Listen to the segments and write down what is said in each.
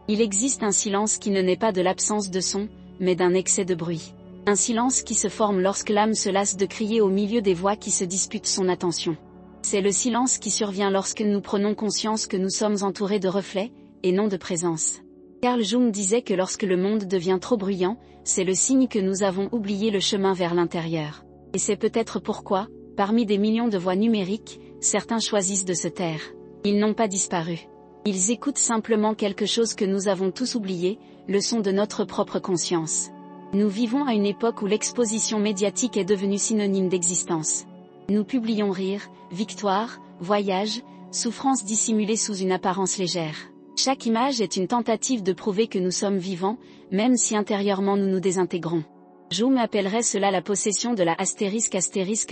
Il existe un silence qui ne naît pas de l'absence de son, mais d'un excès de bruit. Un silence qui se forme lorsque l'âme se lasse de crier au milieu des voix qui se disputent son attention. C'est le silence qui survient lorsque nous prenons conscience que nous sommes entourés de reflets, et non de présence. Carl Jung disait que lorsque le monde devient trop bruyant, c'est le signe que nous avons oublié le chemin vers l'intérieur. Et c'est peut-être pourquoi, parmi des millions de voix numériques, certains choisissent de se taire. Ils n'ont pas disparu. Ils écoutent simplement quelque chose que nous avons tous oublié, le son de notre propre conscience. Nous vivons à une époque où l'exposition médiatique est devenue synonyme d'existence. Nous publions rire, victoire, voyage, souffrance dissimulée sous une apparence légère. Chaque image est une tentative de prouver que nous sommes vivants, même si intérieurement nous nous désintégrons. Jung appellerait cela la possession de la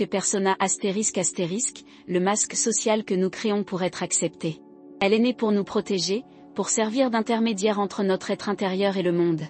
persona le masque social que nous créons pour être accepté. Elle est née pour nous protéger, pour servir d'intermédiaire entre notre être intérieur et le monde.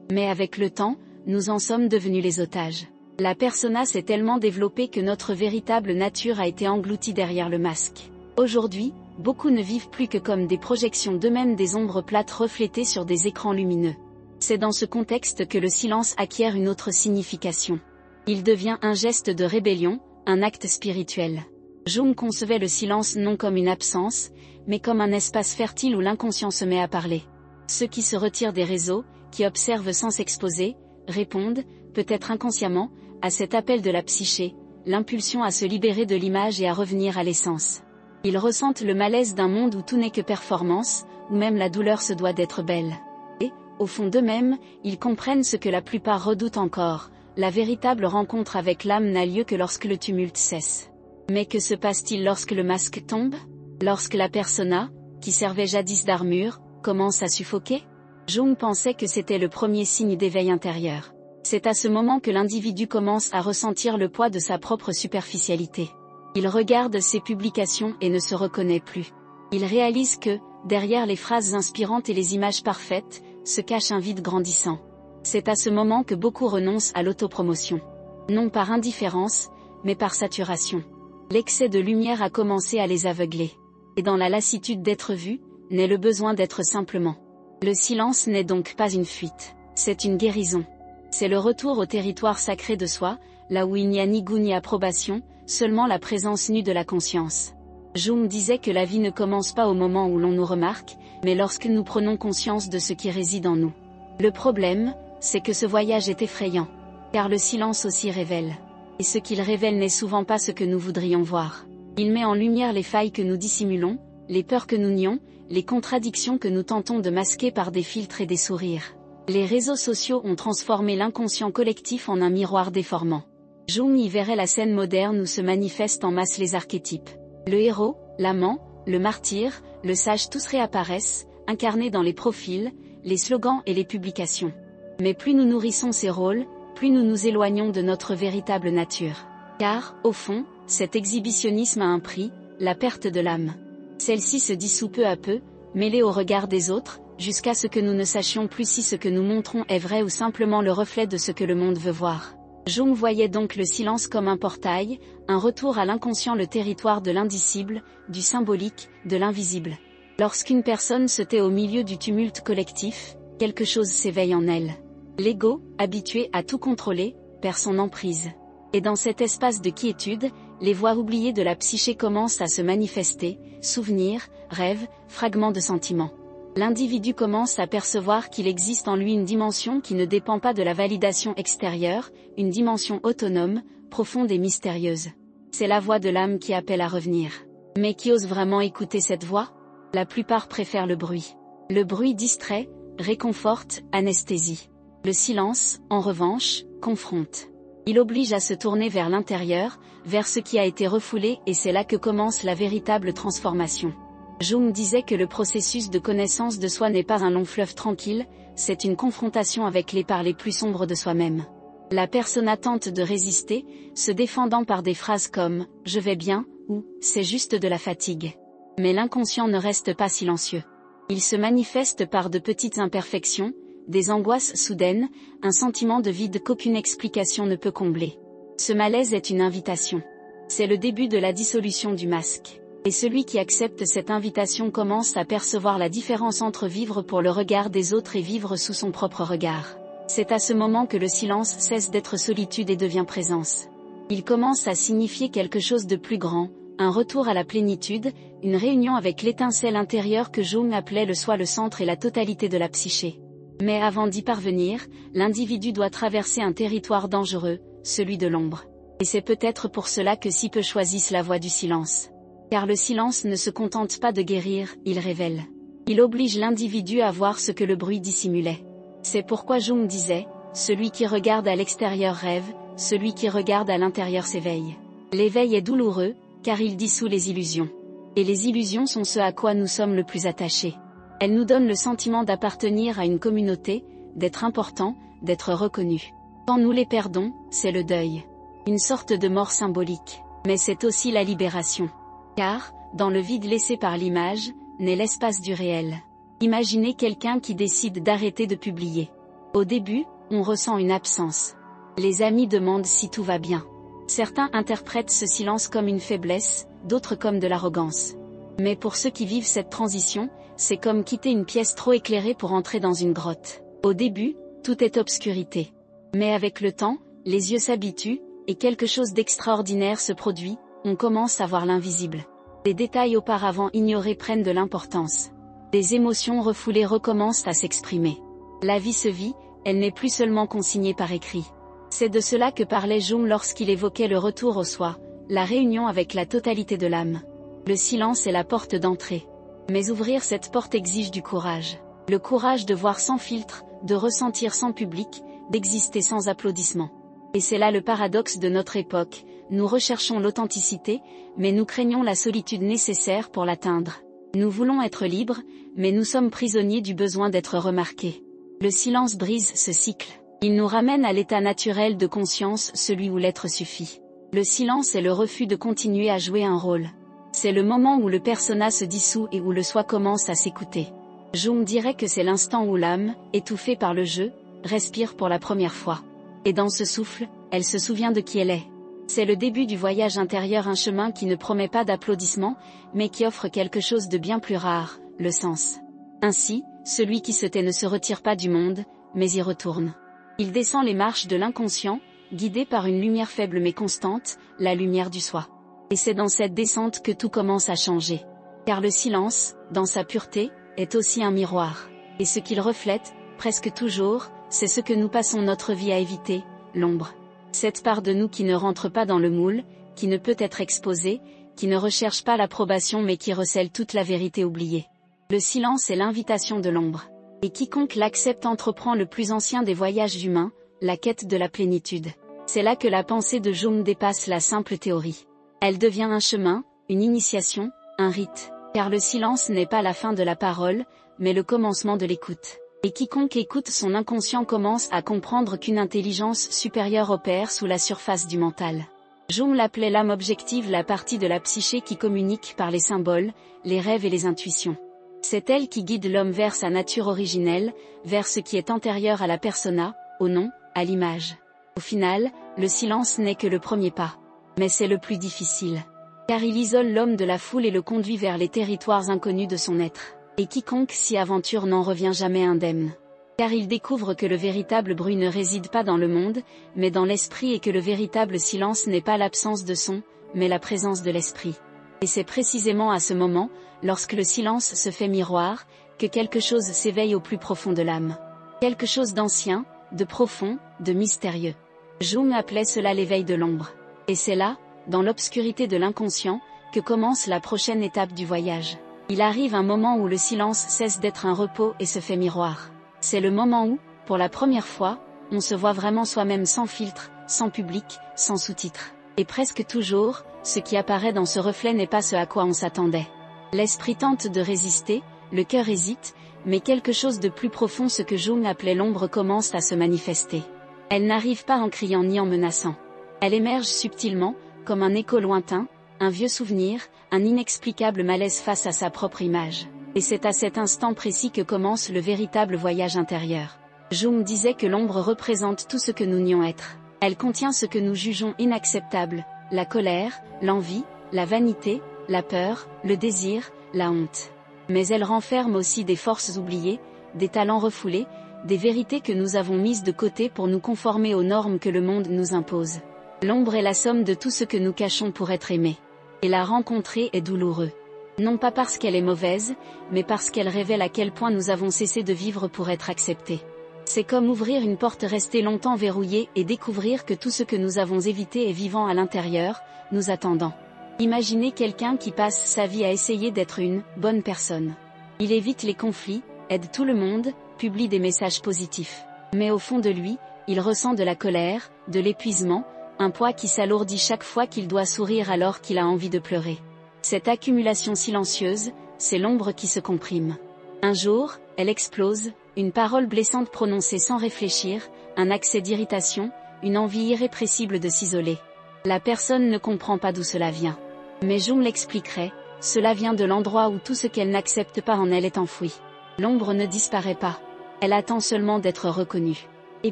Mais avec le temps, nous en sommes devenus les otages. La persona s'est tellement développée que notre véritable nature a été engloutie derrière le masque. Aujourd'hui, beaucoup ne vivent plus que comme des projections d'eux-mêmes, des ombres plates reflétées sur des écrans lumineux. C'est dans ce contexte que le silence acquiert une autre signification. Il devient un geste de rébellion, un acte spirituel. Jung concevait le silence non comme une absence, mais comme un espace fertile où l'inconscient se met à parler. Ceux qui se retirent des réseaux, qui observent sans s'exposer, répondent, peut-être inconsciemment, à cet appel de la psyché, l'impulsion à se libérer de l'image et à revenir à l'essence. Ils ressentent le malaise d'un monde où tout n'est que performance, où même la douleur se doit d'être belle. Et, au fond d'eux-mêmes, ils comprennent ce que la plupart redoutent encore, la véritable rencontre avec l'âme n'a lieu que lorsque le tumulte cesse. Mais que se passe-t-il lorsque le masque tombe? Lorsque la persona, qui servait jadis d'armure, commence à suffoquer? Jung pensait que c'était le premier signe d'éveil intérieur. C'est à ce moment que l'individu commence à ressentir le poids de sa propre superficialité. Il regarde ses publications et ne se reconnaît plus. Il réalise que, derrière les phrases inspirantes et les images parfaites, se cache un vide grandissant. C'est à ce moment que beaucoup renoncent à l'autopromotion. Non par indifférence, mais par saturation. L'excès de lumière a commencé à les aveugler. Et dans la lassitude d'être vu, naît le besoin d'être simplement. Le silence n'est donc pas une fuite, c'est une guérison. C'est le retour au territoire sacré de soi, là où il n'y a ni goût ni approbation, seulement la présence nue de la conscience. Jung disait que la vie ne commence pas au moment où l'on nous remarque, mais lorsque nous prenons conscience de ce qui réside en nous. Le problème, c'est que ce voyage est effrayant. Car le silence aussi révèle. Et ce qu'il révèle n'est souvent pas ce que nous voudrions voir. Il met en lumière les failles que nous dissimulons, les peurs que nous nions, les contradictions que nous tentons de masquer par des filtres et des sourires. Les réseaux sociaux ont transformé l'inconscient collectif en un miroir déformant. Jung y verrait la scène moderne où se manifestent en masse les archétypes. Le héros, l'amant, le martyr, le sage, tous réapparaissent, incarnés dans les profils, les slogans et les publications. Mais plus nous nourrissons ces rôles, plus nous nous éloignons de notre véritable nature. Car, au fond, cet exhibitionnisme a un prix, la perte de l'âme. Celle-ci se dissout peu à peu, mêlée au regard des autres, jusqu'à ce que nous ne sachions plus si ce que nous montrons est vrai ou simplement le reflet de ce que le monde veut voir. Jung voyait donc le silence comme un portail, un retour à l'inconscient, le territoire de l'indicible, du symbolique, de l'invisible. Lorsqu'une personne se tait au milieu du tumulte collectif, quelque chose s'éveille en elle. L'ego, habitué à tout contrôler, perd son emprise. Et dans cet espace de quiétude, les voix oubliées de la psyché commencent à se manifester, souvenirs, rêves, fragments de sentiments. L'individu commence à percevoir qu'il existe en lui une dimension qui ne dépend pas de la validation extérieure, une dimension autonome, profonde et mystérieuse. C'est la voix de l'âme qui appelle à revenir. Mais qui ose vraiment écouter cette voix? La plupart préfèrent le bruit. Le bruit distrait, réconforte, anesthésie. Le silence, en revanche, confronte. Il oblige à se tourner vers l'intérieur, vers ce qui a été refoulé, et c'est là que commence la véritable transformation. Jung disait que le processus de connaissance de soi n'est pas un long fleuve tranquille, c'est une confrontation avec les parts les plus sombres de soi-même. La persona tente de résister, se défendant par des phrases comme « je vais bien » ou « c'est juste de la fatigue ». Mais l'inconscient ne reste pas silencieux. Il se manifeste par de petites imperfections, des angoisses soudaines, un sentiment de vide qu'aucune explication ne peut combler. Ce malaise est une invitation. C'est le début de la dissolution du masque. Et celui qui accepte cette invitation commence à percevoir la différence entre vivre pour le regard des autres et vivre sous son propre regard. C'est à ce moment que le silence cesse d'être solitude et devient présence. Il commence à signifier quelque chose de plus grand, un retour à la plénitude, une réunion avec l'étincelle intérieure que Jung appelait le soi, le centre et la totalité de la psyché. Mais avant d'y parvenir, l'individu doit traverser un territoire dangereux, celui de l'ombre. Et c'est peut-être pour cela que si peu choisissent la voie du silence. Car le silence ne se contente pas de guérir, il révèle. Il oblige l'individu à voir ce que le bruit dissimulait. C'est pourquoi Jung disait, « Celui qui regarde à l'extérieur rêve, celui qui regarde à l'intérieur s'éveille. » L'éveil est douloureux, car il dissout les illusions. Et les illusions sont ce à quoi nous sommes le plus attachés. Elles nous donnent le sentiment d'appartenir à une communauté, d'être important, d'être reconnu. Quand nous les perdons, c'est le deuil. Une sorte de mort symbolique. Mais c'est aussi la libération. Car, dans le vide laissé par l'image, naît l'espace du réel. Imaginez quelqu'un qui décide d'arrêter de publier. Au début, on ressent une absence. Les amis demandent si tout va bien. Certains interprètent ce silence comme une faiblesse, d'autres comme de l'arrogance. Mais pour ceux qui vivent cette transition, c'est comme quitter une pièce trop éclairée pour entrer dans une grotte. Au début, tout est obscurité. Mais avec le temps, les yeux s'habituent, et quelque chose d'extraordinaire se produit, on commence à voir l'invisible. Des détails auparavant ignorés prennent de l'importance. Des émotions refoulées recommencent à s'exprimer. La vie se vit, elle n'est plus seulement consignée par écrit. C'est de cela que parlait Jung lorsqu'il évoquait le retour au soi, la réunion avec la totalité de l'âme. Le silence est la porte d'entrée. Mais ouvrir cette porte exige du courage. Le courage de voir sans filtre, de ressentir sans public, d'exister sans applaudissements. Et c'est là le paradoxe de notre époque, nous recherchons l'authenticité, mais nous craignons la solitude nécessaire pour l'atteindre. Nous voulons être libres, mais nous sommes prisonniers du besoin d'être remarqués. Le silence brise ce cycle. Il nous ramène à l'état naturel de conscience, celui où l'être suffit. Le silence est le refus de continuer à jouer un rôle. C'est le moment où le persona se dissout et où le soi commence à s'écouter. Jung dirait que c'est l'instant où l'âme, étouffée par le jeu, respire pour la première fois. Et dans ce souffle, elle se souvient de qui elle est. C'est le début du voyage intérieur, un chemin qui ne promet pas d'applaudissements, mais qui offre quelque chose de bien plus rare, le sens. Ainsi, celui qui se tait ne se retire pas du monde, mais y retourne. Il descend les marches de l'inconscient, guidé par une lumière faible mais constante, la lumière du soi. Et c'est dans cette descente que tout commence à changer. Car le silence, dans sa pureté, est aussi un miroir. Et ce qu'il reflète, presque toujours, c'est ce que nous passons notre vie à éviter, l'ombre. Cette part de nous qui ne rentre pas dans le moule, qui ne peut être exposée, qui ne recherche pas l'approbation mais qui recèle toute la vérité oubliée. Le silence est l'invitation de l'ombre. Et quiconque l'accepte entreprend le plus ancien des voyages humains, la quête de la plénitude. C'est là que la pensée de Jung dépasse la simple théorie. Elle devient un chemin, une initiation, un rite. Car le silence n'est pas la fin de la parole, mais le commencement de l'écoute. Et quiconque écoute son inconscient commence à comprendre qu'une intelligence supérieure opère sous la surface du mental. Jung l'appelait l'âme objective, la partie de la psyché qui communique par les symboles, les rêves et les intuitions. C'est elle qui guide l'homme vers sa nature originelle, vers ce qui est antérieur à la persona, au nom, à l'image. Au final, le silence n'est que le premier pas. Mais c'est le plus difficile. Car il isole l'homme de la foule et le conduit vers les territoires inconnus de son être. Et quiconque s'y aventure n'en revient jamais indemne. Car il découvre que le véritable bruit ne réside pas dans le monde, mais dans l'esprit, et que le véritable silence n'est pas l'absence de son, mais la présence de l'esprit. Et c'est précisément à ce moment, lorsque le silence se fait miroir, que quelque chose s'éveille au plus profond de l'âme. Quelque chose d'ancien, de profond, de mystérieux. Jung appelait cela l'éveil de l'ombre. Et c'est là, dans l'obscurité de l'inconscient, que commence la prochaine étape du voyage. Il arrive un moment où le silence cesse d'être un repos et se fait miroir. C'est le moment où, pour la première fois, on se voit vraiment soi-même sans filtre, sans public, sans sous-titres. Et presque toujours, ce qui apparaît dans ce reflet n'est pas ce à quoi on s'attendait. L'esprit tente de résister, le cœur hésite, mais quelque chose de plus profond, ce que Jung appelait l'ombre, commence à se manifester. Elle n'arrive pas en criant ni en menaçant. Elle émerge subtilement, comme un écho lointain, un vieux souvenir, un inexplicable malaise face à sa propre image. Et c'est à cet instant précis que commence le véritable voyage intérieur. Jung disait que l'ombre représente tout ce que nous nions être. Elle contient ce que nous jugeons inacceptable, la colère, l'envie, la vanité, la peur, le désir, la honte. Mais elle renferme aussi des forces oubliées, des talents refoulés, des vérités que nous avons mises de côté pour nous conformer aux normes que le monde nous impose. L'ombre est la somme de tout ce que nous cachons pour être aimés. Et la rencontrer est douloureux. Non pas parce qu'elle est mauvaise, mais parce qu'elle révèle à quel point nous avons cessé de vivre pour être acceptés. C'est comme ouvrir une porte restée longtemps verrouillée et découvrir que tout ce que nous avons évité est vivant à l'intérieur, nous attendant. Imaginez quelqu'un qui passe sa vie à essayer d'être une bonne personne. Il évite les conflits, aide tout le monde, publie des messages positifs. Mais au fond de lui, il ressent de la colère, de l'épuisement, un poids qui s'alourdit chaque fois qu'il doit sourire alors qu'il a envie de pleurer. Cette accumulation silencieuse, c'est l'ombre qui se comprime. Un jour, elle explose, une parole blessante prononcée sans réfléchir, un accès d'irritation, une envie irrépressible de s'isoler. La personne ne comprend pas d'où cela vient. Mais Jung l'expliquerait, cela vient de l'endroit où tout ce qu'elle n'accepte pas en elle est enfoui. L'ombre ne disparaît pas. Elle attend seulement d'être reconnue. Et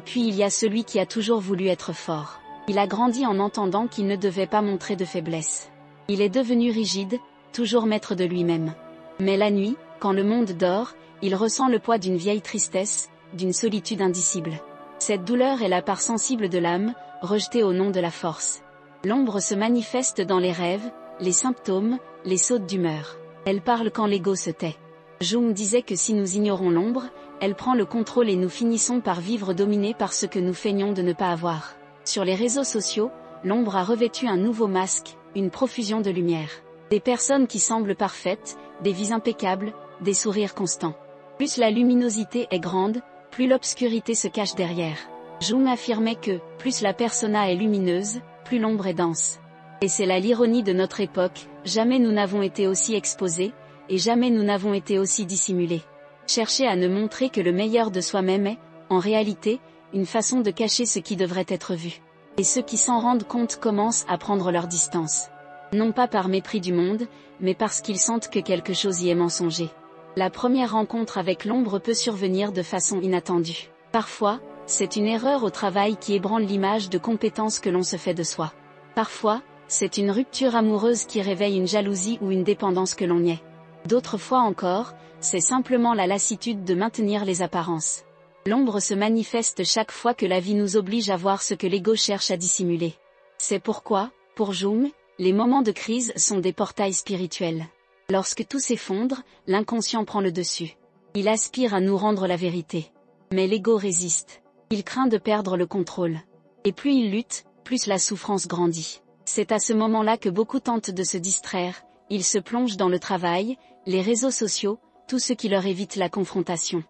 puis il y a celui qui a toujours voulu être fort. Il a grandi en entendant qu'il ne devait pas montrer de faiblesse. Il est devenu rigide, toujours maître de lui-même. Mais la nuit, quand le monde dort, il ressent le poids d'une vieille tristesse, d'une solitude indicible. Cette douleur est la part sensible de l'âme, rejetée au nom de la force. L'ombre se manifeste dans les rêves, les symptômes, les sautes d'humeur. Elle parle quand l'ego se tait. Jung disait que si nous ignorons l'ombre, elle prend le contrôle et nous finissons par vivre dominés par ce que nous feignons de ne pas avoir. Sur les réseaux sociaux, l'ombre a revêtu un nouveau masque, une profusion de lumière. Des personnes qui semblent parfaites, des vies impeccables, des sourires constants. Plus la luminosité est grande, plus l'obscurité se cache derrière. Jung affirmait que, plus la persona est lumineuse, plus l'ombre est dense. Et c'est là l'ironie de notre époque, jamais nous n'avons été aussi exposés, et jamais nous n'avons été aussi dissimulés. Chercher à ne montrer que le meilleur de soi-même est, en réalité, une façon de cacher ce qui devrait être vu. Et ceux qui s'en rendent compte commencent à prendre leur distance. Non pas par mépris du monde, mais parce qu'ils sentent que quelque chose y est mensonger. La première rencontre avec l'ombre peut survenir de façon inattendue. Parfois, c'est une erreur au travail qui ébranle l'image de compétence que l'on se fait de soi. Parfois, c'est une rupture amoureuse qui réveille une jalousie ou une dépendance que l'on niait. D'autres fois encore, c'est simplement la lassitude de maintenir les apparences. L'ombre se manifeste chaque fois que la vie nous oblige à voir ce que l'ego cherche à dissimuler. C'est pourquoi, pour Jung, les moments de crise sont des portails spirituels. Lorsque tout s'effondre, l'inconscient prend le dessus. Il aspire à nous rendre la vérité. Mais l'ego résiste. Il craint de perdre le contrôle. Et plus il lutte, plus la souffrance grandit. C'est à ce moment-là que beaucoup tentent de se distraire, ils se plongent dans le travail, les réseaux sociaux, tout ce qui leur évite la confrontation.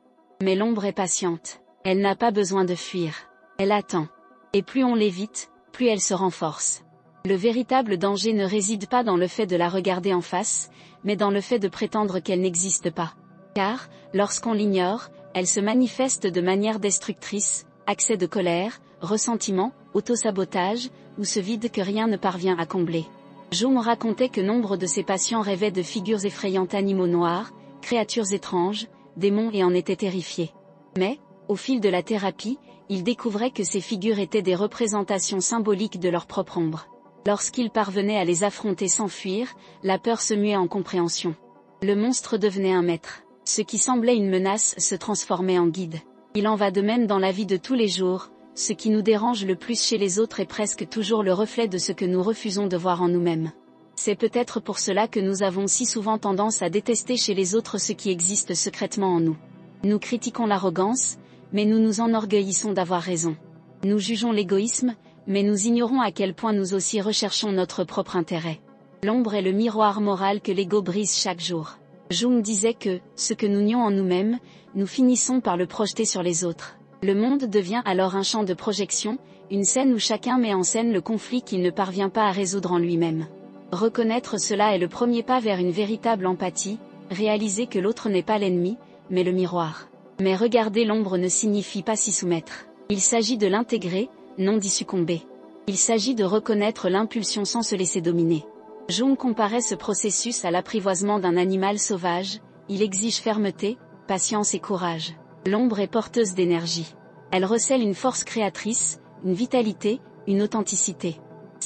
Mais l'ombre est patiente. Elle n'a pas besoin de fuir. Elle attend. Et plus on l'évite, plus elle se renforce. Le véritable danger ne réside pas dans le fait de la regarder en face, mais dans le fait de prétendre qu'elle n'existe pas. Car, lorsqu'on l'ignore, elle se manifeste de manière destructrice, accès de colère, ressentiment, autosabotage, ou ce vide que rien ne parvient à combler. Jung racontait que nombre de ses patients rêvaient de figures effrayantes, animaux noirs, créatures étranges, démons, et en étaient terrifiés. Mais, au fil de la thérapie, il découvrait que ces figures étaient des représentations symboliques de leur propre ombre. Lorsqu'il parvenait à les affronter sans fuir, la peur se muait en compréhension. Le monstre devenait un maître. Ce qui semblait une menace se transformait en guide. Il en va de même dans la vie de tous les jours, ce qui nous dérange le plus chez les autres est presque toujours le reflet de ce que nous refusons de voir en nous-mêmes. C'est peut-être pour cela que nous avons si souvent tendance à détester chez les autres ce qui existe secrètement en nous. Nous critiquons l'arrogance, mais nous nous enorgueillissons d'avoir raison. Nous jugeons l'égoïsme, mais nous ignorons à quel point nous aussi recherchons notre propre intérêt. L'ombre est le miroir moral que l'ego brise chaque jour. Jung disait que, ce que nous nions en nous-mêmes, nous finissons par le projeter sur les autres. Le monde devient alors un champ de projection, une scène où chacun met en scène le conflit qu'il ne parvient pas à résoudre en lui-même. Reconnaître cela est le premier pas vers une véritable empathie, réaliser que l'autre n'est pas l'ennemi, mais le miroir. Mais regarder l'ombre ne signifie pas s'y soumettre. Il s'agit de l'intégrer, non d'y succomber. Il s'agit de reconnaître l'impulsion sans se laisser dominer. Jung comparait ce processus à l'apprivoisement d'un animal sauvage, il exige fermeté, patience et courage. L'ombre est porteuse d'énergie. Elle recèle une force créatrice, une vitalité, une authenticité.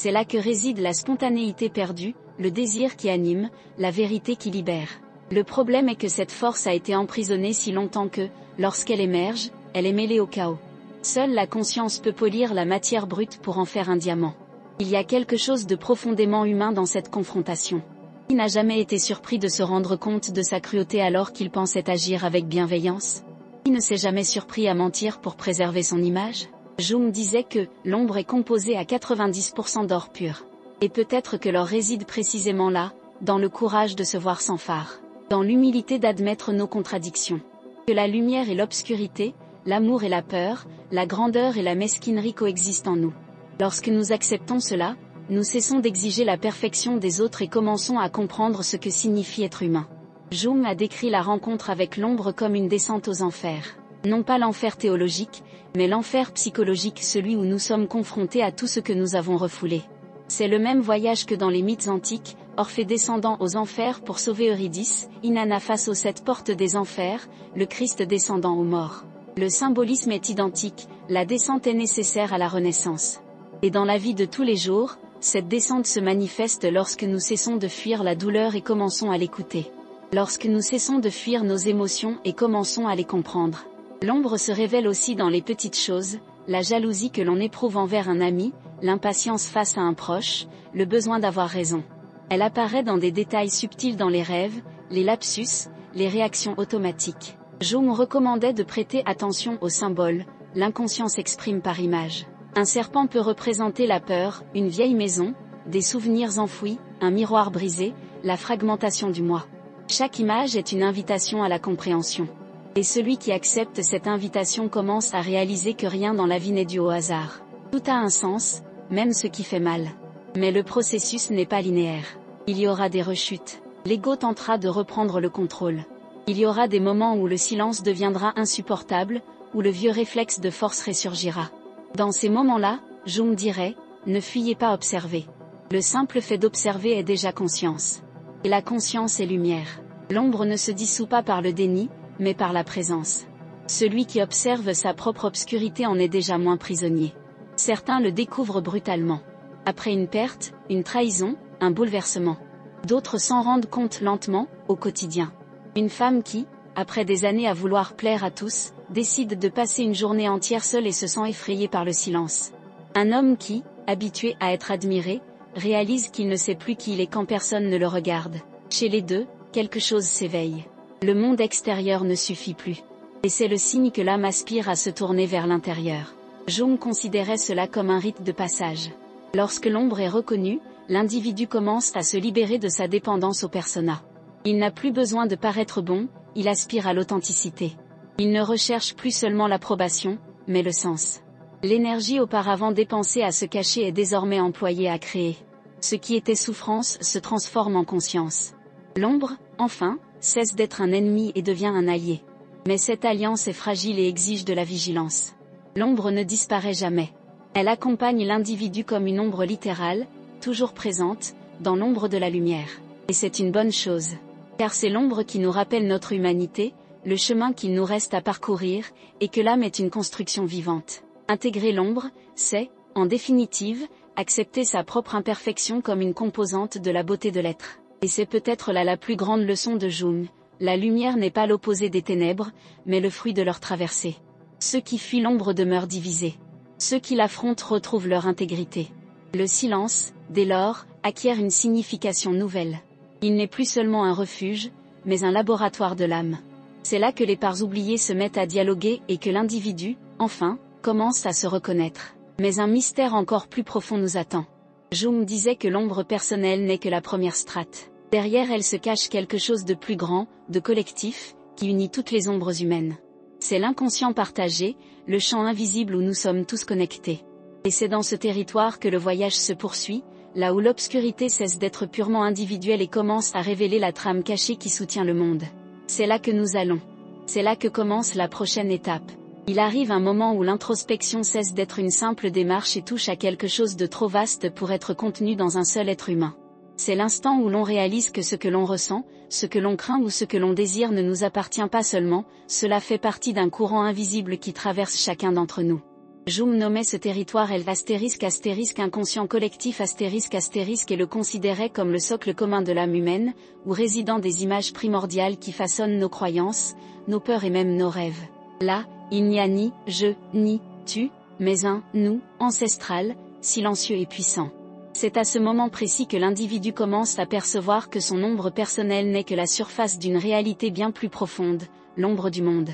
C'est là que réside la spontanéité perdue, le désir qui anime, la vérité qui libère. Le problème est que cette force a été emprisonnée si longtemps que, lorsqu'elle émerge, elle est mêlée au chaos. Seule la conscience peut polir la matière brute pour en faire un diamant. Il y a quelque chose de profondément humain dans cette confrontation. Qui n'a jamais été surpris de se rendre compte de sa cruauté alors qu'il pensait agir avec bienveillance? Qui ne s'est jamais surpris à mentir pour préserver son image? Jung disait que l'ombre est composée à 90% d'or pur. Et peut-être que l'or réside précisément là, dans le courage de se voir sans phare, dans l'humilité d'admettre nos contradictions. Que la lumière et l'obscurité, l'amour et la peur, la grandeur et la mesquinerie coexistent en nous. Lorsque nous acceptons cela, nous cessons d'exiger la perfection des autres et commençons à comprendre ce que signifie être humain. Jung a décrit la rencontre avec l'ombre comme une descente aux enfers. Non pas l'enfer théologique, mais l'enfer psychologique, celui où nous sommes confrontés à tout ce que nous avons refoulé. C'est le même voyage que dans les mythes antiques, Orphée descendant aux enfers pour sauver Eurydice, Inanna face aux 7 portes des enfers, le Christ descendant aux morts. Le symbolisme est identique, la descente est nécessaire à la renaissance. Et dans la vie de tous les jours, cette descente se manifeste lorsque nous cessons de fuir la douleur et commençons à l'écouter. Lorsque nous cessons de fuir nos émotions et commençons à les comprendre. L'ombre se révèle aussi dans les petites choses, la jalousie que l'on éprouve envers un ami, l'impatience face à un proche, le besoin d'avoir raison. Elle apparaît dans des détails subtils dans les rêves, les lapsus, les réactions automatiques. Jung recommandait de prêter attention aux symboles, l'inconscient s'exprime par image. Un serpent peut représenter la peur, une vieille maison, des souvenirs enfouis, un miroir brisé, la fragmentation du moi. Chaque image est une invitation à la compréhension. Et celui qui accepte cette invitation commence à réaliser que rien dans la vie n'est dû au hasard. Tout a un sens, même ce qui fait mal. Mais le processus n'est pas linéaire. Il y aura des rechutes. L'ego tentera de reprendre le contrôle. Il y aura des moments où le silence deviendra insupportable, où le vieux réflexe de force ressurgira. Dans ces moments-là, Jung dirait, ne fuyez pas observer. Le simple fait d'observer est déjà conscience. Et la conscience est lumière. L'ombre ne se dissout pas par le déni, mais par la présence. Celui qui observe sa propre obscurité en est déjà moins prisonnier. Certains le découvrent brutalement. Après une perte, une trahison, un bouleversement. D'autres s'en rendent compte lentement, au quotidien. Une femme qui, après des années à vouloir plaire à tous, décide de passer une journée entière seule et se sent effrayée par le silence. Un homme qui, habitué à être admiré, réalise qu'il ne sait plus qui il est quand personne ne le regarde. Chez les deux, quelque chose s'éveille. Le monde extérieur ne suffit plus. Et c'est le signe que l'âme aspire à se tourner vers l'intérieur. Jung considérait cela comme un rite de passage. Lorsque l'ombre est reconnue, l'individu commence à se libérer de sa dépendance au persona. Il n'a plus besoin de paraître bon, il aspire à l'authenticité. Il ne recherche plus seulement l'approbation, mais le sens. L'énergie auparavant dépensée à se cacher est désormais employée à créer. Ce qui était souffrance se transforme en conscience. L'ombre, enfin, cesse d'être un ennemi et devient un allié. Mais cette alliance est fragile et exige de la vigilance. L'ombre ne disparaît jamais. Elle accompagne l'individu comme une ombre littérale, toujours présente, dans l'ombre de la lumière. Et c'est une bonne chose. Car c'est l'ombre qui nous rappelle notre humanité, le chemin qu'il nous reste à parcourir, et que l'âme est une construction vivante. Intégrer l'ombre, c'est, en définitive, accepter sa propre imperfection comme une composante de la beauté de l'être. Et c'est peut-être là la plus grande leçon de Jung. La lumière n'est pas l'opposé des ténèbres, mais le fruit de leur traversée. Ceux qui fuient l'ombre demeurent divisés. Ceux qui l'affrontent retrouvent leur intégrité. Le silence, dès lors, acquiert une signification nouvelle. Il n'est plus seulement un refuge, mais un laboratoire de l'âme. C'est là que les parts oubliées se mettent à dialoguer et que l'individu, enfin, commence à se reconnaître. Mais un mystère encore plus profond nous attend. Jung disait que l'ombre personnelle n'est que la première strate. Derrière elle se cache quelque chose de plus grand, de collectif, qui unit toutes les ombres humaines. C'est l'inconscient partagé, le champ invisible où nous sommes tous connectés. Et c'est dans ce territoire que le voyage se poursuit, là où l'obscurité cesse d'être purement individuelle et commence à révéler la trame cachée qui soutient le monde. C'est là que nous allons. C'est là que commence la prochaine étape. Il arrive un moment où l'introspection cesse d'être une simple démarche et touche à quelque chose de trop vaste pour être contenu dans un seul être humain. C'est l'instant où l'on réalise que ce que l'on ressent, ce que l'on craint ou ce que l'on désire ne nous appartient pas seulement, cela fait partie d'un courant invisible qui traverse chacun d'entre nous. Jung nommait ce territoire L inconscient collectif et le considérait comme le socle commun de l'âme humaine, où résident des images primordiales qui façonnent nos croyances, nos peurs et même nos rêves. Là, il n'y a ni je, ni tu, mais un nous, ancestral, silencieux et puissant. C'est à ce moment précis que l'individu commence à percevoir que son ombre personnelle n'est que la surface d'une réalité bien plus profonde, l'ombre du monde.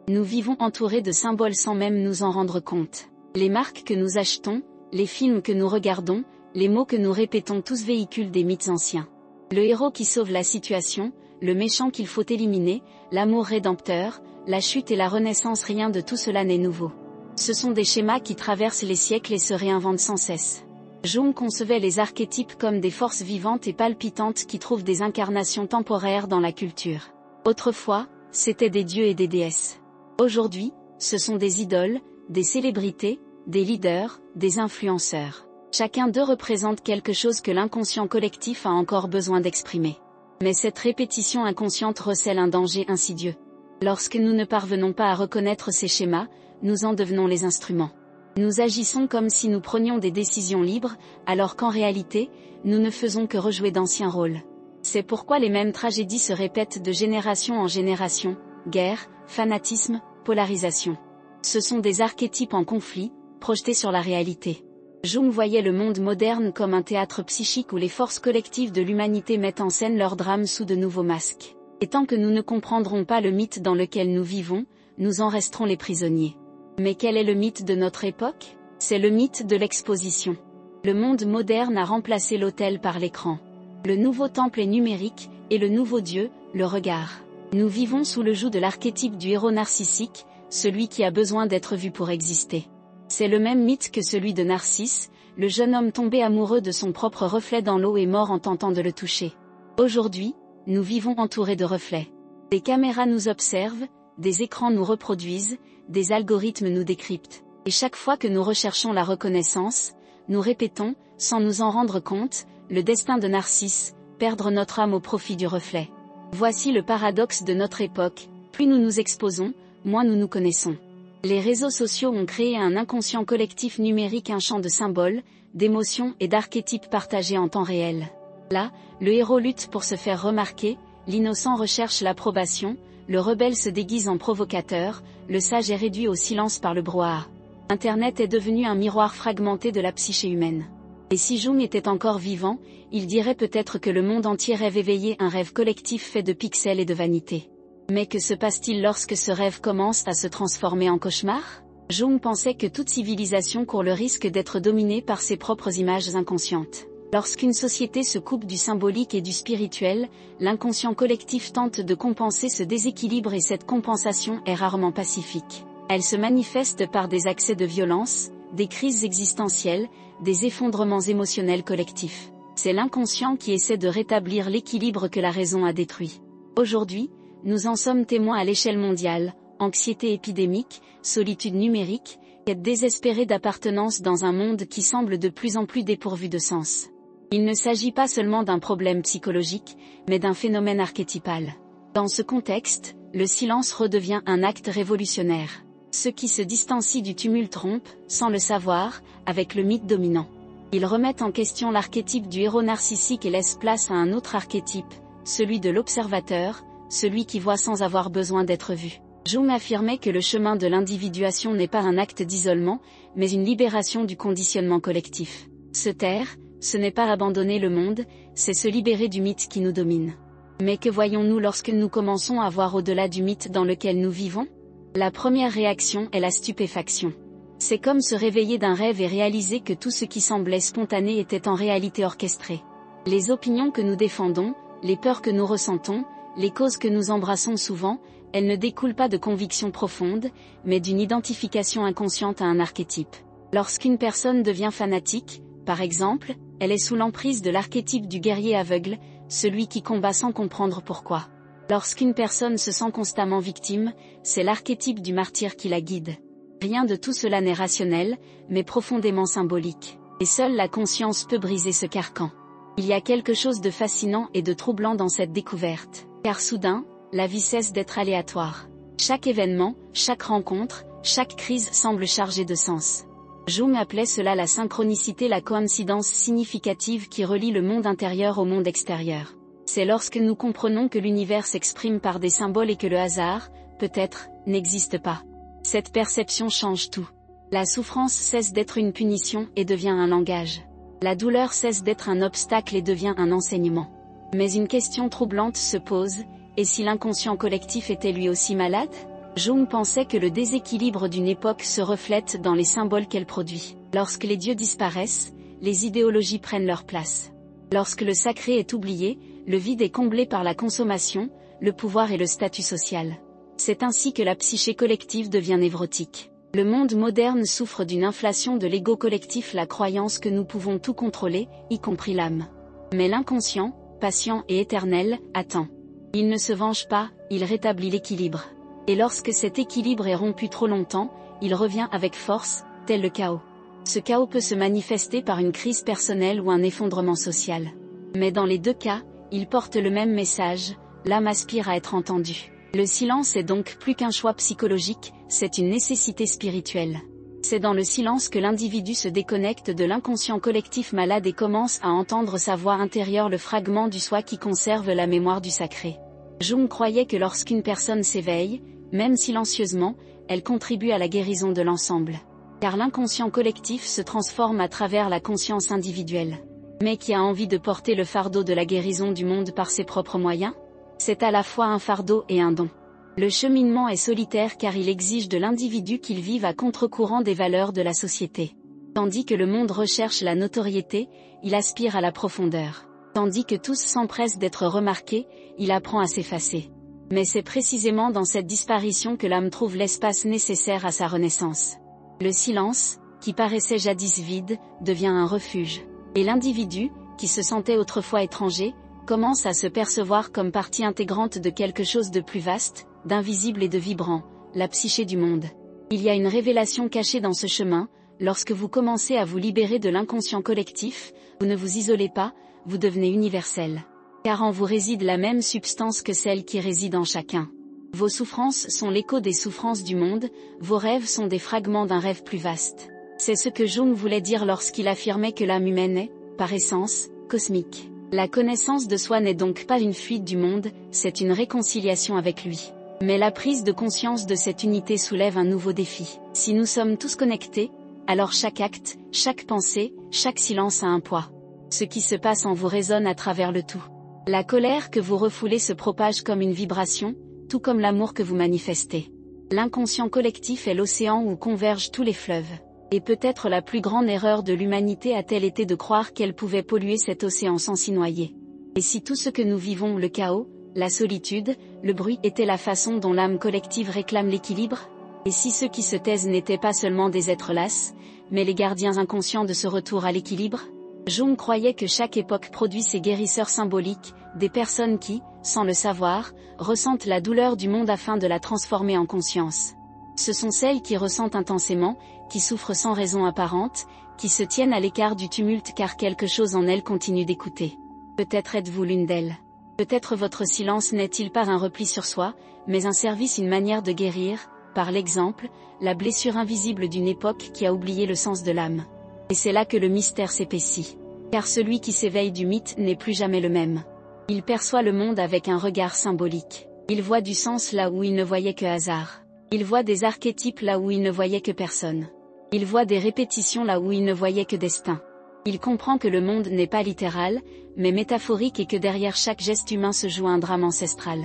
Nous vivons entourés de symboles sans même nous en rendre compte. Les marques que nous achetons, les films que nous regardons, les mots que nous répétons tous véhiculent des mythes anciens. Le héros qui sauve la situation, le méchant qu'il faut éliminer, l'amour rédempteur, la chute et la renaissance, rien de tout cela n'est nouveau. Ce sont des schémas qui traversent les siècles et se réinventent sans cesse. Jung concevait les archétypes comme des forces vivantes et palpitantes qui trouvent des incarnations temporaires dans la culture. Autrefois, c'étaient des dieux et des déesses. Aujourd'hui, ce sont des idoles, des célébrités, des leaders, des influenceurs. Chacun d'eux représente quelque chose que l'inconscient collectif a encore besoin d'exprimer. Mais cette répétition inconsciente recèle un danger insidieux. Lorsque nous ne parvenons pas à reconnaître ces schémas, nous en devenons les instruments. Nous agissons comme si nous prenions des décisions libres, alors qu'en réalité, nous ne faisons que rejouer d'anciens rôles. C'est pourquoi les mêmes tragédies se répètent de génération en génération, guerre, fanatisme, polarisation. Ce sont des archétypes en conflit, projetés sur la réalité. Jung voyait le monde moderne comme un théâtre psychique où les forces collectives de l'humanité mettent en scène leurs drames sous de nouveaux masques. Et tant que nous ne comprendrons pas le mythe dans lequel nous vivons, nous en resterons les prisonniers. Mais quel est le mythe de notre époque? C'est le mythe de l'exposition. Le monde moderne a remplacé l'autel par l'écran. Le nouveau temple est numérique, et le nouveau Dieu, le regard. Nous vivons sous le joug de l'archétype du héros narcissique, celui qui a besoin d'être vu pour exister. C'est le même mythe que celui de Narcisse, le jeune homme tombé amoureux de son propre reflet dans l'eau et mort en tentant de le toucher. Aujourd'hui, nous vivons entourés de reflets. Des caméras nous observent, des écrans nous reproduisent, des algorithmes nous décryptent. Et chaque fois que nous recherchons la reconnaissance, nous répétons, sans nous en rendre compte, le destin de Narcisse, perdre notre âme au profit du reflet. Voici le paradoxe de notre époque, plus nous nous exposons, moins nous nous connaissons. Les réseaux sociaux ont créé un inconscient collectif numérique, un champ de symboles, d'émotions et d'archétypes partagés en temps réel. Là, le héros lutte pour se faire remarquer, l'innocent recherche l'approbation, le rebelle se déguise en provocateur, le sage est réduit au silence par le brouhaha. Internet est devenu un miroir fragmenté de la psyché humaine. Et si Jung était encore vivant, il dirait peut-être que le monde entier rêve éveillé, un rêve collectif fait de pixels et de vanité. Mais que se passe-t-il lorsque ce rêve commence à se transformer en cauchemar? Jung pensait que toute civilisation court le risque d'être dominée par ses propres images inconscientes. Lorsqu'une société se coupe du symbolique et du spirituel, l'inconscient collectif tente de compenser ce déséquilibre et cette compensation est rarement pacifique. Elle se manifeste par des accès de violence, des crises existentielles, des effondrements émotionnels collectifs. C'est l'inconscient qui essaie de rétablir l'équilibre que la raison a détruit. Aujourd'hui, nous en sommes témoins à l'échelle mondiale, anxiété épidémique, solitude numérique, quête désespérée d'appartenance dans un monde qui semble de plus en plus dépourvu de sens. Il ne s'agit pas seulement d'un problème psychologique, mais d'un phénomène archétypal. Dans ce contexte, le silence redevient un acte révolutionnaire. Ceux qui se distancient du tumulte rompent, sans le savoir, avec le mythe dominant. Ils remettent en question l'archétype du héros narcissique et laissent place à un autre archétype, celui de l'observateur, celui qui voit sans avoir besoin d'être vu. Jung affirmait que le chemin de l'individuation n'est pas un acte d'isolement, mais une libération du conditionnement collectif. Se taire, ce n'est pas abandonner le monde, c'est se libérer du mythe qui nous domine. Mais que voyons-nous lorsque nous commençons à voir au-delà du mythe dans lequel nous vivons? La première réaction est la stupéfaction. C'est comme se réveiller d'un rêve et réaliser que tout ce qui semblait spontané était en réalité orchestré. Les opinions que nous défendons, les peurs que nous ressentons, les causes que nous embrassons souvent, elles ne découlent pas de convictions profondes, mais d'une identification inconsciente à un archétype. Lorsqu'une personne devient fanatique, par exemple, elle est sous l'emprise de l'archétype du guerrier aveugle, celui qui combat sans comprendre pourquoi. Lorsqu'une personne se sent constamment victime, c'est l'archétype du martyr qui la guide. Rien de tout cela n'est rationnel, mais profondément symbolique. Et seule la conscience peut briser ce carcan. Il y a quelque chose de fascinant et de troublant dans cette découverte. Car soudain, la vie cesse d'être aléatoire. Chaque événement, chaque rencontre, chaque crise semble chargée de sens. Jung appelait cela la synchronicité, la coïncidence significative qui relie le monde intérieur au monde extérieur. C'est lorsque nous comprenons que l'univers s'exprime par des symboles et que le hasard, peut-être, n'existe pas. Cette perception change tout. La souffrance cesse d'être une punition et devient un langage. La douleur cesse d'être un obstacle et devient un enseignement. Mais une question troublante se pose, et si l'inconscient collectif était lui aussi malade ? Jung pensait que le déséquilibre d'une époque se reflète dans les symboles qu'elle produit. Lorsque les dieux disparaissent, les idéologies prennent leur place. Lorsque le sacré est oublié, le vide est comblé par la consommation, le pouvoir et le statut social. C'est ainsi que la psyché collective devient névrotique. Le monde moderne souffre d'une inflation de l'ego collectif, la croyance que nous pouvons tout contrôler, y compris l'âme. Mais l'inconscient, patient et éternel, attend. Il ne se venge pas, il rétablit l'équilibre. Et lorsque cet équilibre est rompu trop longtemps, il revient avec force, tel le chaos. Ce chaos peut se manifester par une crise personnelle ou un effondrement social. Mais dans les deux cas, il porte le même message, l'âme aspire à être entendue. Le silence est donc plus qu'un choix psychologique, c'est une nécessité spirituelle. C'est dans le silence que l'individu se déconnecte de l'inconscient collectif malade et commence à entendre sa voix intérieure, le fragment du soi qui conserve la mémoire du sacré. Jung croyait que lorsqu'une personne s'éveille, même silencieusement, elle contribue à la guérison de l'ensemble. Car l'inconscient collectif se transforme à travers la conscience individuelle. Mais qui a envie de porter le fardeau de la guérison du monde par ses propres moyens ? C'est à la fois un fardeau et un don. Le cheminement est solitaire car il exige de l'individu qu'il vive à contre-courant des valeurs de la société. Tandis que le monde recherche la notoriété, il aspire à la profondeur. Tandis que tous s'empressent d'être remarqués, il apprend à s'effacer. Mais c'est précisément dans cette disparition que l'âme trouve l'espace nécessaire à sa renaissance. Le silence, qui paraissait jadis vide, devient un refuge. Et l'individu, qui se sentait autrefois étranger, commence à se percevoir comme partie intégrante de quelque chose de plus vaste, d'invisible et de vibrant, la psyché du monde. Il y a une révélation cachée dans ce chemin, lorsque vous commencez à vous libérer de l'inconscient collectif, vous ne vous isolez pas, vous devenez universel. Car en vous réside la même substance que celle qui réside en chacun. Vos souffrances sont l'écho des souffrances du monde, vos rêves sont des fragments d'un rêve plus vaste. C'est ce que Jung voulait dire lorsqu'il affirmait que l'âme humaine est, par essence, cosmique. La connaissance de soi n'est donc pas une fuite du monde, c'est une réconciliation avec lui. Mais la prise de conscience de cette unité soulève un nouveau défi. Si nous sommes tous connectés, alors chaque acte, chaque pensée, chaque silence a un poids. Ce qui se passe en vous résonne à travers le tout. La colère que vous refoulez se propage comme une vibration, tout comme l'amour que vous manifestez. L'inconscient collectif est l'océan où convergent tous les fleuves. Et peut-être la plus grande erreur de l'humanité a-t-elle été de croire qu'elle pouvait polluer cet océan sans s'y noyer. Et si tout ce que nous vivons, le chaos, la solitude, le bruit, était la façon dont l'âme collective réclame l'équilibre ? Et si ceux qui se taisent n'étaient pas seulement des êtres lasses, mais les gardiens inconscients de ce retour à l'équilibre ? Jung croyait que chaque époque produit ses guérisseurs symboliques, des personnes qui, sans le savoir, ressentent la douleur du monde afin de la transformer en conscience. Ce sont celles qui ressentent intensément, qui souffrent sans raison apparente, qui se tiennent à l'écart du tumulte car quelque chose en elles continue d'écouter. Peut-être êtes-vous l'une d'elles. Peut-être votre silence n'est-il pas un repli sur soi, mais un service, une manière de guérir, par l'exemple, la blessure invisible d'une époque qui a oublié le sens de l'âme. Et c'est là que le mystère s'épaissit. Car celui qui s'éveille du mythe n'est plus jamais le même. Il perçoit le monde avec un regard symbolique. Il voit du sens là où il ne voyait que hasard. Il voit des archétypes là où il ne voyait que personne. Il voit des répétitions là où il ne voyait que destin. Il comprend que le monde n'est pas littéral, mais métaphorique et que derrière chaque geste humain se joue un drame ancestral.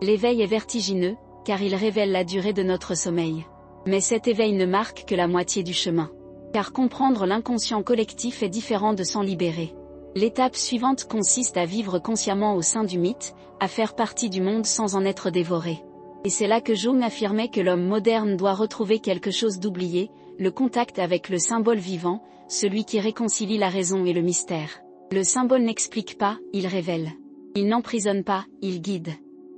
L'éveil est vertigineux, car il révèle la durée de notre sommeil. Mais cet éveil ne marque que la moitié du chemin. Car comprendre l'inconscient collectif est différent de s'en libérer. L'étape suivante consiste à vivre consciemment au sein du mythe, à faire partie du monde sans en être dévoré. Et c'est là que Jung affirmait que l'homme moderne doit retrouver quelque chose d'oublié, le contact avec le symbole vivant, celui qui réconcilie la raison et le mystère. Le symbole n'explique pas, il révèle. Il n'emprisonne pas, il guide.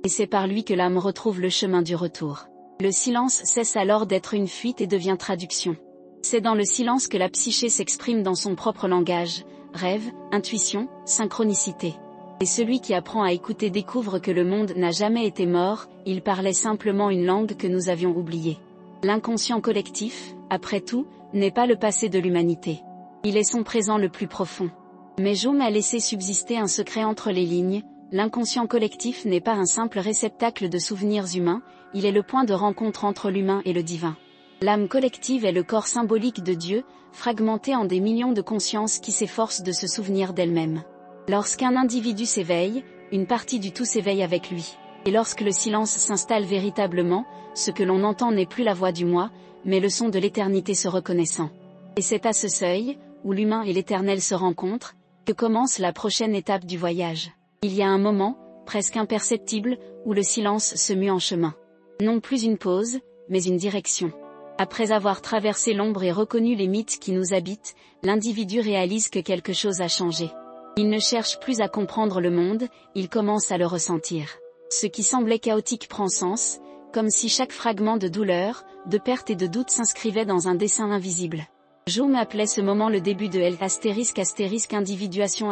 Et c'est par lui que l'âme retrouve le chemin du retour. Le silence cesse alors d'être une fuite et devient traduction. C'est dans le silence que la psyché s'exprime dans son propre langage, rêve, intuition, synchronicité. Et celui qui apprend à écouter découvre que le monde n'a jamais été mort, il parlait simplement une langue que nous avions oubliée. L'inconscient collectif, après tout, n'est pas le passé de l'humanité. Il est son présent le plus profond. Mais Jung a laissé subsister un secret entre les lignes. L'inconscient collectif n'est pas un simple réceptacle de souvenirs humains, il est le point de rencontre entre l'humain et le divin. L'âme collective est le corps symbolique de Dieu, fragmenté en des millions de consciences qui s'efforcent de se souvenir d'elles-mêmes. Lorsqu'un individu s'éveille, une partie du tout s'éveille avec lui. Et lorsque le silence s'installe véritablement, ce que l'on entend n'est plus la voix du moi, mais le son de l'éternité se reconnaissant. Et c'est à ce seuil, où l'humain et l'éternel se rencontrent, que commence la prochaine étape du voyage. Il y a un moment, presque imperceptible, où le silence se mue en chemin. Non plus une pause, mais une direction. Après avoir traversé l'ombre et reconnu les mythes qui nous habitent, l'individu réalise que quelque chose a changé. Il ne cherche plus à comprendre le monde, il commence à le ressentir. Ce qui semblait chaotique prend sens, comme si chaque fragment de douleur, de perte et de doute s'inscrivait dans un dessin invisible. Jung appelait ce moment le début de l'individuation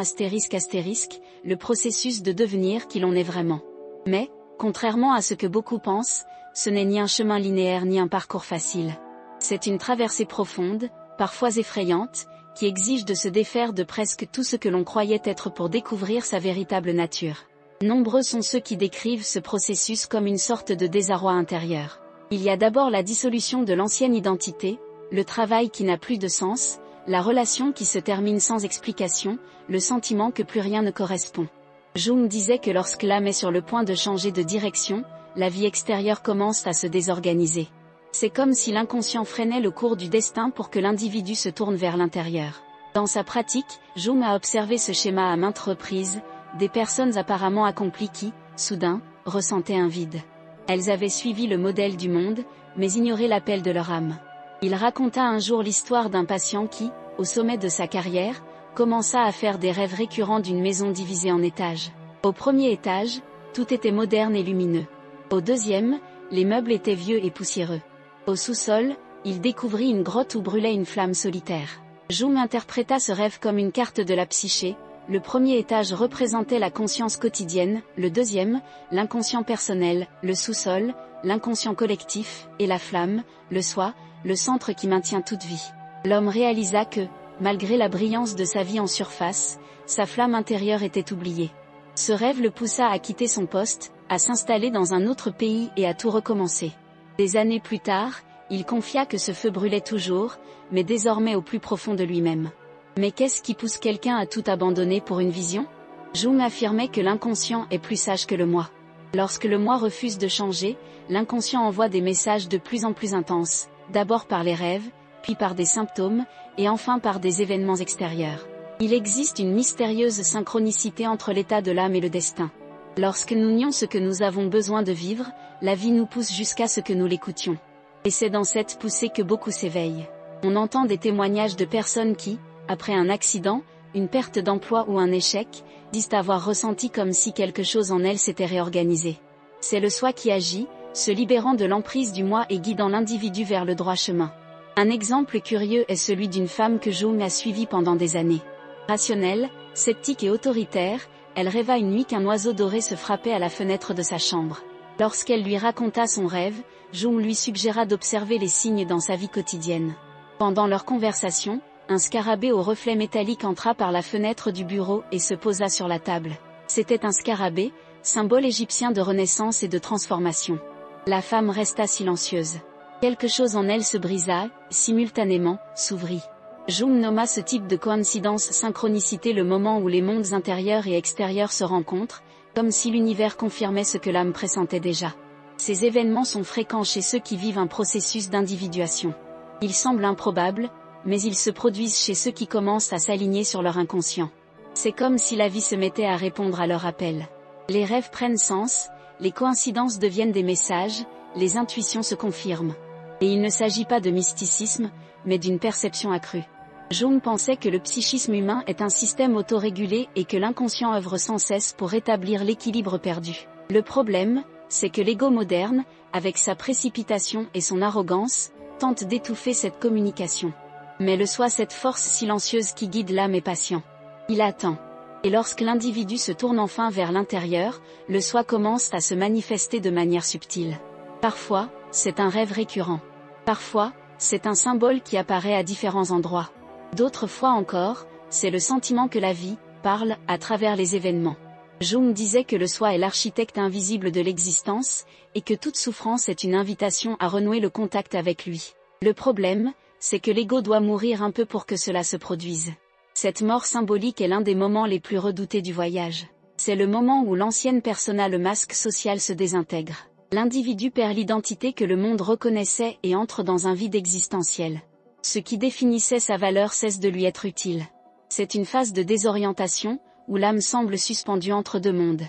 le processus de devenir qui l'on est vraiment. Mais, contrairement à ce que beaucoup pensent, ce n'est ni un chemin linéaire ni un parcours facile. C'est une traversée profonde, parfois effrayante, qui exige de se défaire de presque tout ce que l'on croyait être pour découvrir sa véritable nature. Nombreux sont ceux qui décrivent ce processus comme une sorte de désarroi intérieur. Il y a d'abord la dissolution de l'ancienne identité, le travail qui n'a plus de sens, la relation qui se termine sans explication, le sentiment que plus rien ne correspond. Jung disait que lorsque l'âme est sur le point de changer de direction, la vie extérieure commence à se désorganiser. C'est comme si l'inconscient freinait le cours du destin pour que l'individu se tourne vers l'intérieur. Dans sa pratique, Jung a observé ce schéma à maintes reprises, des personnes apparemment accomplies qui, soudain, ressentaient un vide. Elles avaient suivi le modèle du monde, mais ignoré l'appel de leur âme. Il raconta un jour l'histoire d'un patient qui, au sommet de sa carrière, commença à faire des rêves récurrents d'une maison divisée en étages. Au premier étage, tout était moderne et lumineux. Au deuxième, les meubles étaient vieux et poussiéreux. Au sous-sol, il découvrit une grotte où brûlait une flamme solitaire. Jung interpréta ce rêve comme une carte de la psyché. Le premier étage représentait la conscience quotidienne, le deuxième, l'inconscient personnel, le sous-sol, l'inconscient collectif, et la flamme, le soi, le centre qui maintient toute vie. L'homme réalisa que, malgré la brillance de sa vie en surface, sa flamme intérieure était oubliée. Ce rêve le poussa à quitter son poste, à s'installer dans un autre pays et à tout recommencer. Des années plus tard, il confia que ce feu brûlait toujours, mais désormais au plus profond de lui-même. Mais qu'est-ce qui pousse quelqu'un à tout abandonner pour une vision? Jung affirmait que l'inconscient est plus sage que le moi. Lorsque le moi refuse de changer, l'inconscient envoie des messages de plus en plus intenses, d'abord par les rêves, puis par des symptômes, et enfin par des événements extérieurs. Il existe une mystérieuse synchronicité entre l'état de l'âme et le destin. Lorsque nous nions ce que nous avons besoin de vivre, la vie nous pousse jusqu'à ce que nous l'écoutions. Et c'est dans cette poussée que beaucoup s'éveillent. On entend des témoignages de personnes qui, après un accident, une perte d'emploi ou un échec, disent avoir ressenti comme si quelque chose en elles s'était réorganisé. C'est le soi qui agit, se libérant de l'emprise du moi et guidant l'individu vers le droit chemin. Un exemple curieux est celui d'une femme que Jung a suivie pendant des années. Rationnelle, sceptique et autoritaire, elle rêva une nuit qu'un oiseau doré se frappait à la fenêtre de sa chambre. Lorsqu'elle lui raconta son rêve, Jung lui suggéra d'observer les signes dans sa vie quotidienne. Pendant leur conversation, un scarabée au reflet métallique entra par la fenêtre du bureau et se posa sur la table. C'était un scarabée, symbole égyptien de renaissance et de transformation. La femme resta silencieuse. Quelque chose en elle se brisa, simultanément, s'ouvrit. Jung nomma ce type de coïncidence synchronicité le moment où les mondes intérieurs et extérieurs se rencontrent, comme si l'univers confirmait ce que l'âme pressentait déjà. Ces événements sont fréquents chez ceux qui vivent un processus d'individuation. Ils semblent improbables, mais ils se produisent chez ceux qui commencent à s'aligner sur leur inconscient. C'est comme si la vie se mettait à répondre à leur appel. Les rêves prennent sens, les coïncidences deviennent des messages, les intuitions se confirment. Et il ne s'agit pas de mysticisme, mais d'une perception accrue. Jung pensait que le psychisme humain est un système autorégulé et que l'inconscient œuvre sans cesse pour rétablir l'équilibre perdu. Le problème, c'est que l'ego moderne, avec sa précipitation et son arrogance, tente d'étouffer cette communication. Mais le soi, cette force silencieuse qui guide l'âme, est patient. Il attend. Et lorsque l'individu se tourne enfin vers l'intérieur, le soi commence à se manifester de manière subtile. Parfois, c'est un rêve récurrent. Parfois, c'est un symbole qui apparaît à différents endroits. D'autres fois encore, c'est le sentiment que la vie parle à travers les événements. Jung disait que le soi est l'architecte invisible de l'existence, et que toute souffrance est une invitation à renouer le contact avec lui. Le problème, c'est que l'ego doit mourir un peu pour que cela se produise. Cette mort symbolique est l'un des moments les plus redoutés du voyage. C'est le moment où l'ancienne persona, le masque social, se désintègre. L'individu perd l'identité que le monde reconnaissait et entre dans un vide existentiel. Ce qui définissait sa valeur cesse de lui être utile. C'est une phase de désorientation, où l'âme semble suspendue entre deux mondes.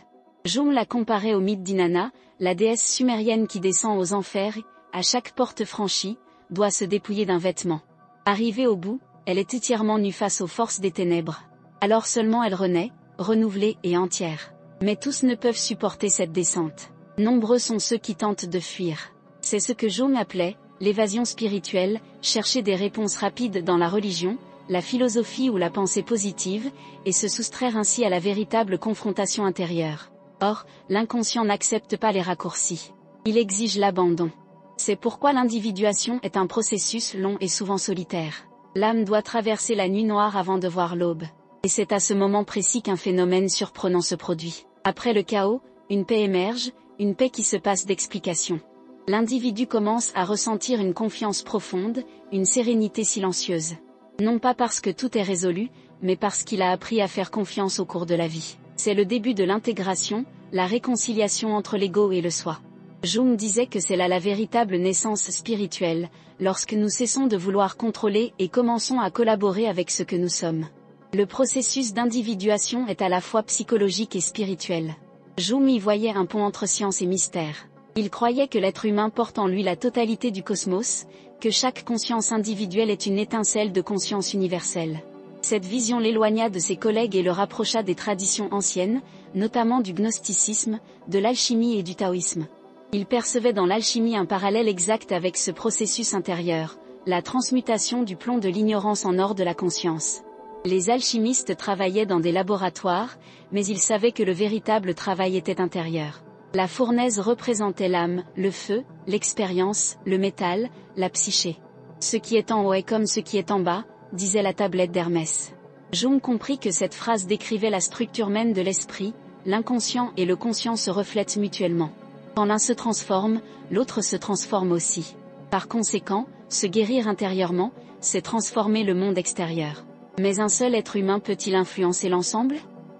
Jung l'a comparé au mythe d'Inanna, la déesse sumérienne qui descend aux enfers et, à chaque porte franchie, doit se dépouiller d'un vêtement. Arrivée au bout, elle est entièrement nue face aux forces des ténèbres. Alors seulement elle renaît, renouvelée et entière. Mais tous ne peuvent supporter cette descente. Nombreux sont ceux qui tentent de fuir. C'est ce que Jung appelait l'évasion spirituelle, chercher des réponses rapides dans la religion, la philosophie ou la pensée positive, et se soustraire ainsi à la véritable confrontation intérieure. Or, l'inconscient n'accepte pas les raccourcis. Il exige l'abandon. C'est pourquoi l'individuation est un processus long et souvent solitaire. L'âme doit traverser la nuit noire avant de voir l'aube. Et c'est à ce moment précis qu'un phénomène surprenant se produit. Après le chaos, une paix émerge, une paix qui se passe d'explication. L'individu commence à ressentir une confiance profonde, une sérénité silencieuse. Non pas parce que tout est résolu, mais parce qu'il a appris à faire confiance au cours de la vie. C'est le début de l'intégration, la réconciliation entre l'ego et le soi. Jung disait que c'est là la véritable naissance spirituelle, lorsque nous cessons de vouloir contrôler et commençons à collaborer avec ce que nous sommes. Le processus d'individuation est à la fois psychologique et spirituel. Jung y voyait un pont entre science et mystère. Il croyait que l'être humain porte en lui la totalité du cosmos, que chaque conscience individuelle est une étincelle de conscience universelle. Cette vision l'éloigna de ses collègues et le rapprocha des traditions anciennes, notamment du gnosticisme, de l'alchimie et du taoïsme. Il percevait dans l'alchimie un parallèle exact avec ce processus intérieur, la transmutation du plomb de l'ignorance en or de la conscience. Les alchimistes travaillaient dans des laboratoires, mais ils savaient que le véritable travail était intérieur. La fournaise représentait l'âme, le feu, l'expérience, le métal, la psyché. Ce qui est en haut est comme ce qui est en bas, disait la tablette d'Hermès. Jung comprit que cette phrase décrivait la structure même de l'esprit, l'inconscient et le conscient se reflètent mutuellement. Quand l'un se transforme, l'autre se transforme aussi. Par conséquent, se guérir intérieurement, c'est transformer le monde extérieur. Mais un seul être humain peut-il influencer l'ensemble ?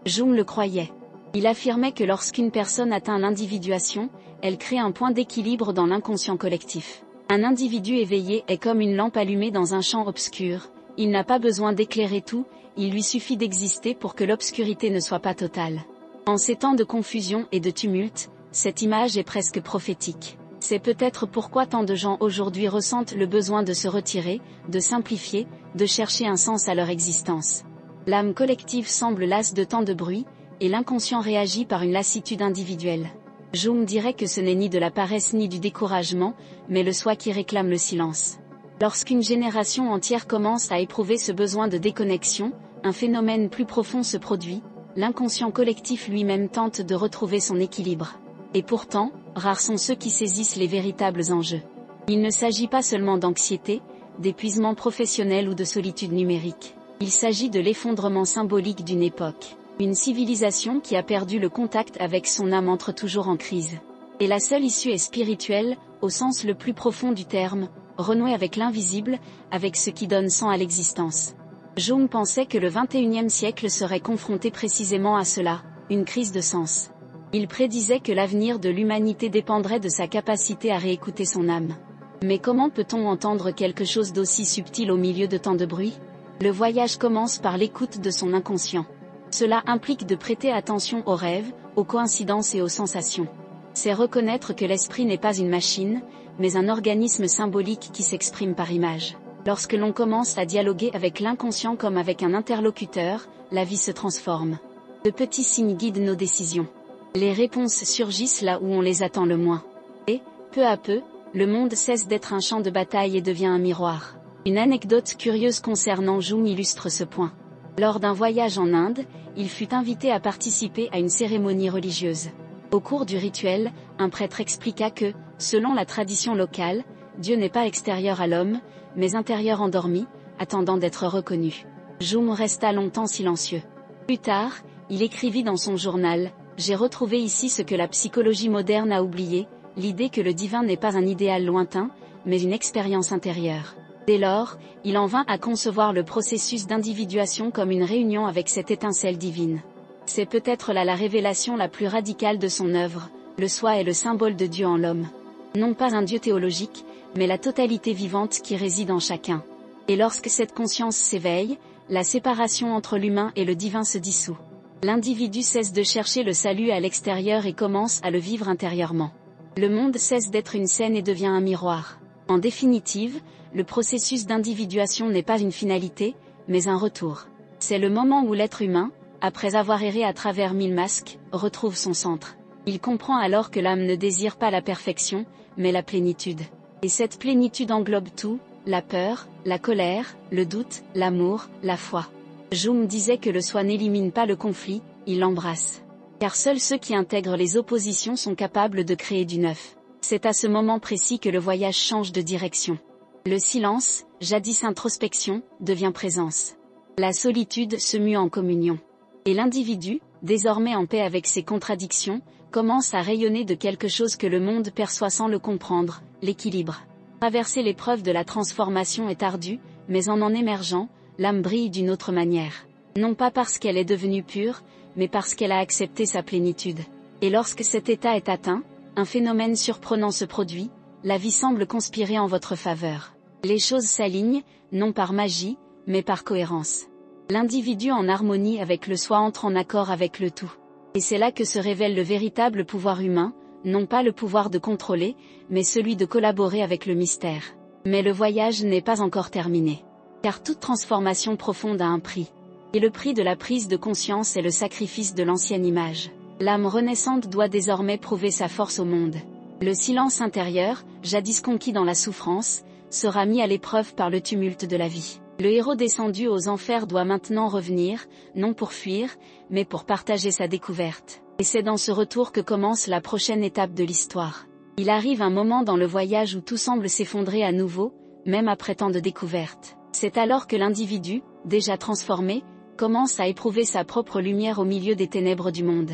Jung le croyait. Il affirmait que lorsqu'une personne atteint l'individuation, elle crée un point d'équilibre dans l'inconscient collectif. Un individu éveillé est comme une lampe allumée dans un champ obscur, il n'a pas besoin d'éclairer tout, il lui suffit d'exister pour que l'obscurité ne soit pas totale. En ces temps de confusion et de tumulte, cette image est presque prophétique. C'est peut-être pourquoi tant de gens aujourd'hui ressentent le besoin de se retirer, de simplifier, de chercher un sens à leur existence. L'âme collective semble lasse de tant de bruit, et l'inconscient réagit par une lassitude individuelle. Jung dirait que ce n'est ni de la paresse ni du découragement, mais le soi qui réclame le silence. Lorsqu'une génération entière commence à éprouver ce besoin de déconnexion, un phénomène plus profond se produit, l'inconscient collectif lui-même tente de retrouver son équilibre. Et pourtant, rares sont ceux qui saisissent les véritables enjeux. Il ne s'agit pas seulement d'anxiété, d'épuisement professionnel ou de solitude numérique. Il s'agit de l'effondrement symbolique d'une époque. Une civilisation qui a perdu le contact avec son âme entre toujours en crise. Et la seule issue est spirituelle, au sens le plus profond du terme, renouer avec l'invisible, avec ce qui donne sang à l'existence. Jung pensait que le XXIe siècle serait confronté précisément à cela, une crise de sens. Il prédisait que l'avenir de l'humanité dépendrait de sa capacité à réécouter son âme. Mais comment peut-on entendre quelque chose d'aussi subtil au milieu de tant de bruit ? Le voyage commence par l'écoute de son inconscient. Cela implique de prêter attention aux rêves, aux coïncidences et aux sensations. C'est reconnaître que l'esprit n'est pas une machine, mais un organisme symbolique qui s'exprime par image. Lorsque l'on commence à dialoguer avec l'inconscient comme avec un interlocuteur, la vie se transforme. De petits signes guident nos décisions. Les réponses surgissent là où on les attend le moins. Et, peu à peu, le monde cesse d'être un champ de bataille et devient un miroir. Une anecdote curieuse concernant Jung illustre ce point. Lors d'un voyage en Inde, il fut invité à participer à une cérémonie religieuse. Au cours du rituel, un prêtre expliqua que, selon la tradition locale, Dieu n'est pas extérieur à l'homme, mais intérieur endormi, attendant d'être reconnu. Jung resta longtemps silencieux. Plus tard, il écrivit dans son journal, « J'ai retrouvé ici ce que la psychologie moderne a oublié, l'idée que le divin n'est pas un idéal lointain, mais une expérience intérieure. » Dès lors, il en vint à concevoir le processus d'individuation comme une réunion avec cette étincelle divine. C'est peut-être là la révélation la plus radicale de son œuvre, le soi est le symbole de Dieu en l'homme. Non pas un Dieu théologique, mais la totalité vivante qui réside en chacun. Et lorsque cette conscience s'éveille, la séparation entre l'humain et le divin se dissout. L'individu cesse de chercher le salut à l'extérieur et commence à le vivre intérieurement. Le monde cesse d'être une scène et devient un miroir. En définitive, le processus d'individuation n'est pas une finalité, mais un retour. C'est le moment où l'être humain, après avoir erré à travers 1000 masques, retrouve son centre. Il comprend alors que l'âme ne désire pas la perfection, mais la plénitude. Et cette plénitude englobe tout, la peur, la colère, le doute, l'amour, la foi. Jung disait que le soi n'élimine pas le conflit, il l'embrasse. Car seuls ceux qui intègrent les oppositions sont capables de créer du neuf. C'est à ce moment précis que le voyage change de direction. Le silence, jadis introspection, devient présence. La solitude se mue en communion. Et l'individu, désormais en paix avec ses contradictions, commence à rayonner de quelque chose que le monde perçoit sans le comprendre, l'équilibre. Traverser l'épreuve de la transformation est ardue, mais en émergeant, l'âme brille d'une autre manière. Non pas parce qu'elle est devenue pure, mais parce qu'elle a accepté sa plénitude. Et lorsque cet état est atteint, un phénomène surprenant se produit, la vie semble conspirer en votre faveur. Les choses s'alignent, non par magie, mais par cohérence. L'individu en harmonie avec le soi entre en accord avec le tout. Et c'est là que se révèle le véritable pouvoir humain, non pas le pouvoir de contrôler, mais celui de collaborer avec le mystère. Mais le voyage n'est pas encore terminé. Car toute transformation profonde a un prix. Et le prix de la prise de conscience est le sacrifice de l'ancienne image. L'âme renaissante doit désormais prouver sa force au monde. Le silence intérieur, jadis conquis dans la souffrance, sera mis à l'épreuve par le tumulte de la vie. Le héros descendu aux enfers doit maintenant revenir, non pour fuir, mais pour partager sa découverte. Et c'est dans ce retour que commence la prochaine étape de l'histoire. Il arrive un moment dans le voyage où tout semble s'effondrer à nouveau, même après tant de découvertes. C'est alors que l'individu, déjà transformé, commence à éprouver sa propre lumière au milieu des ténèbres du monde.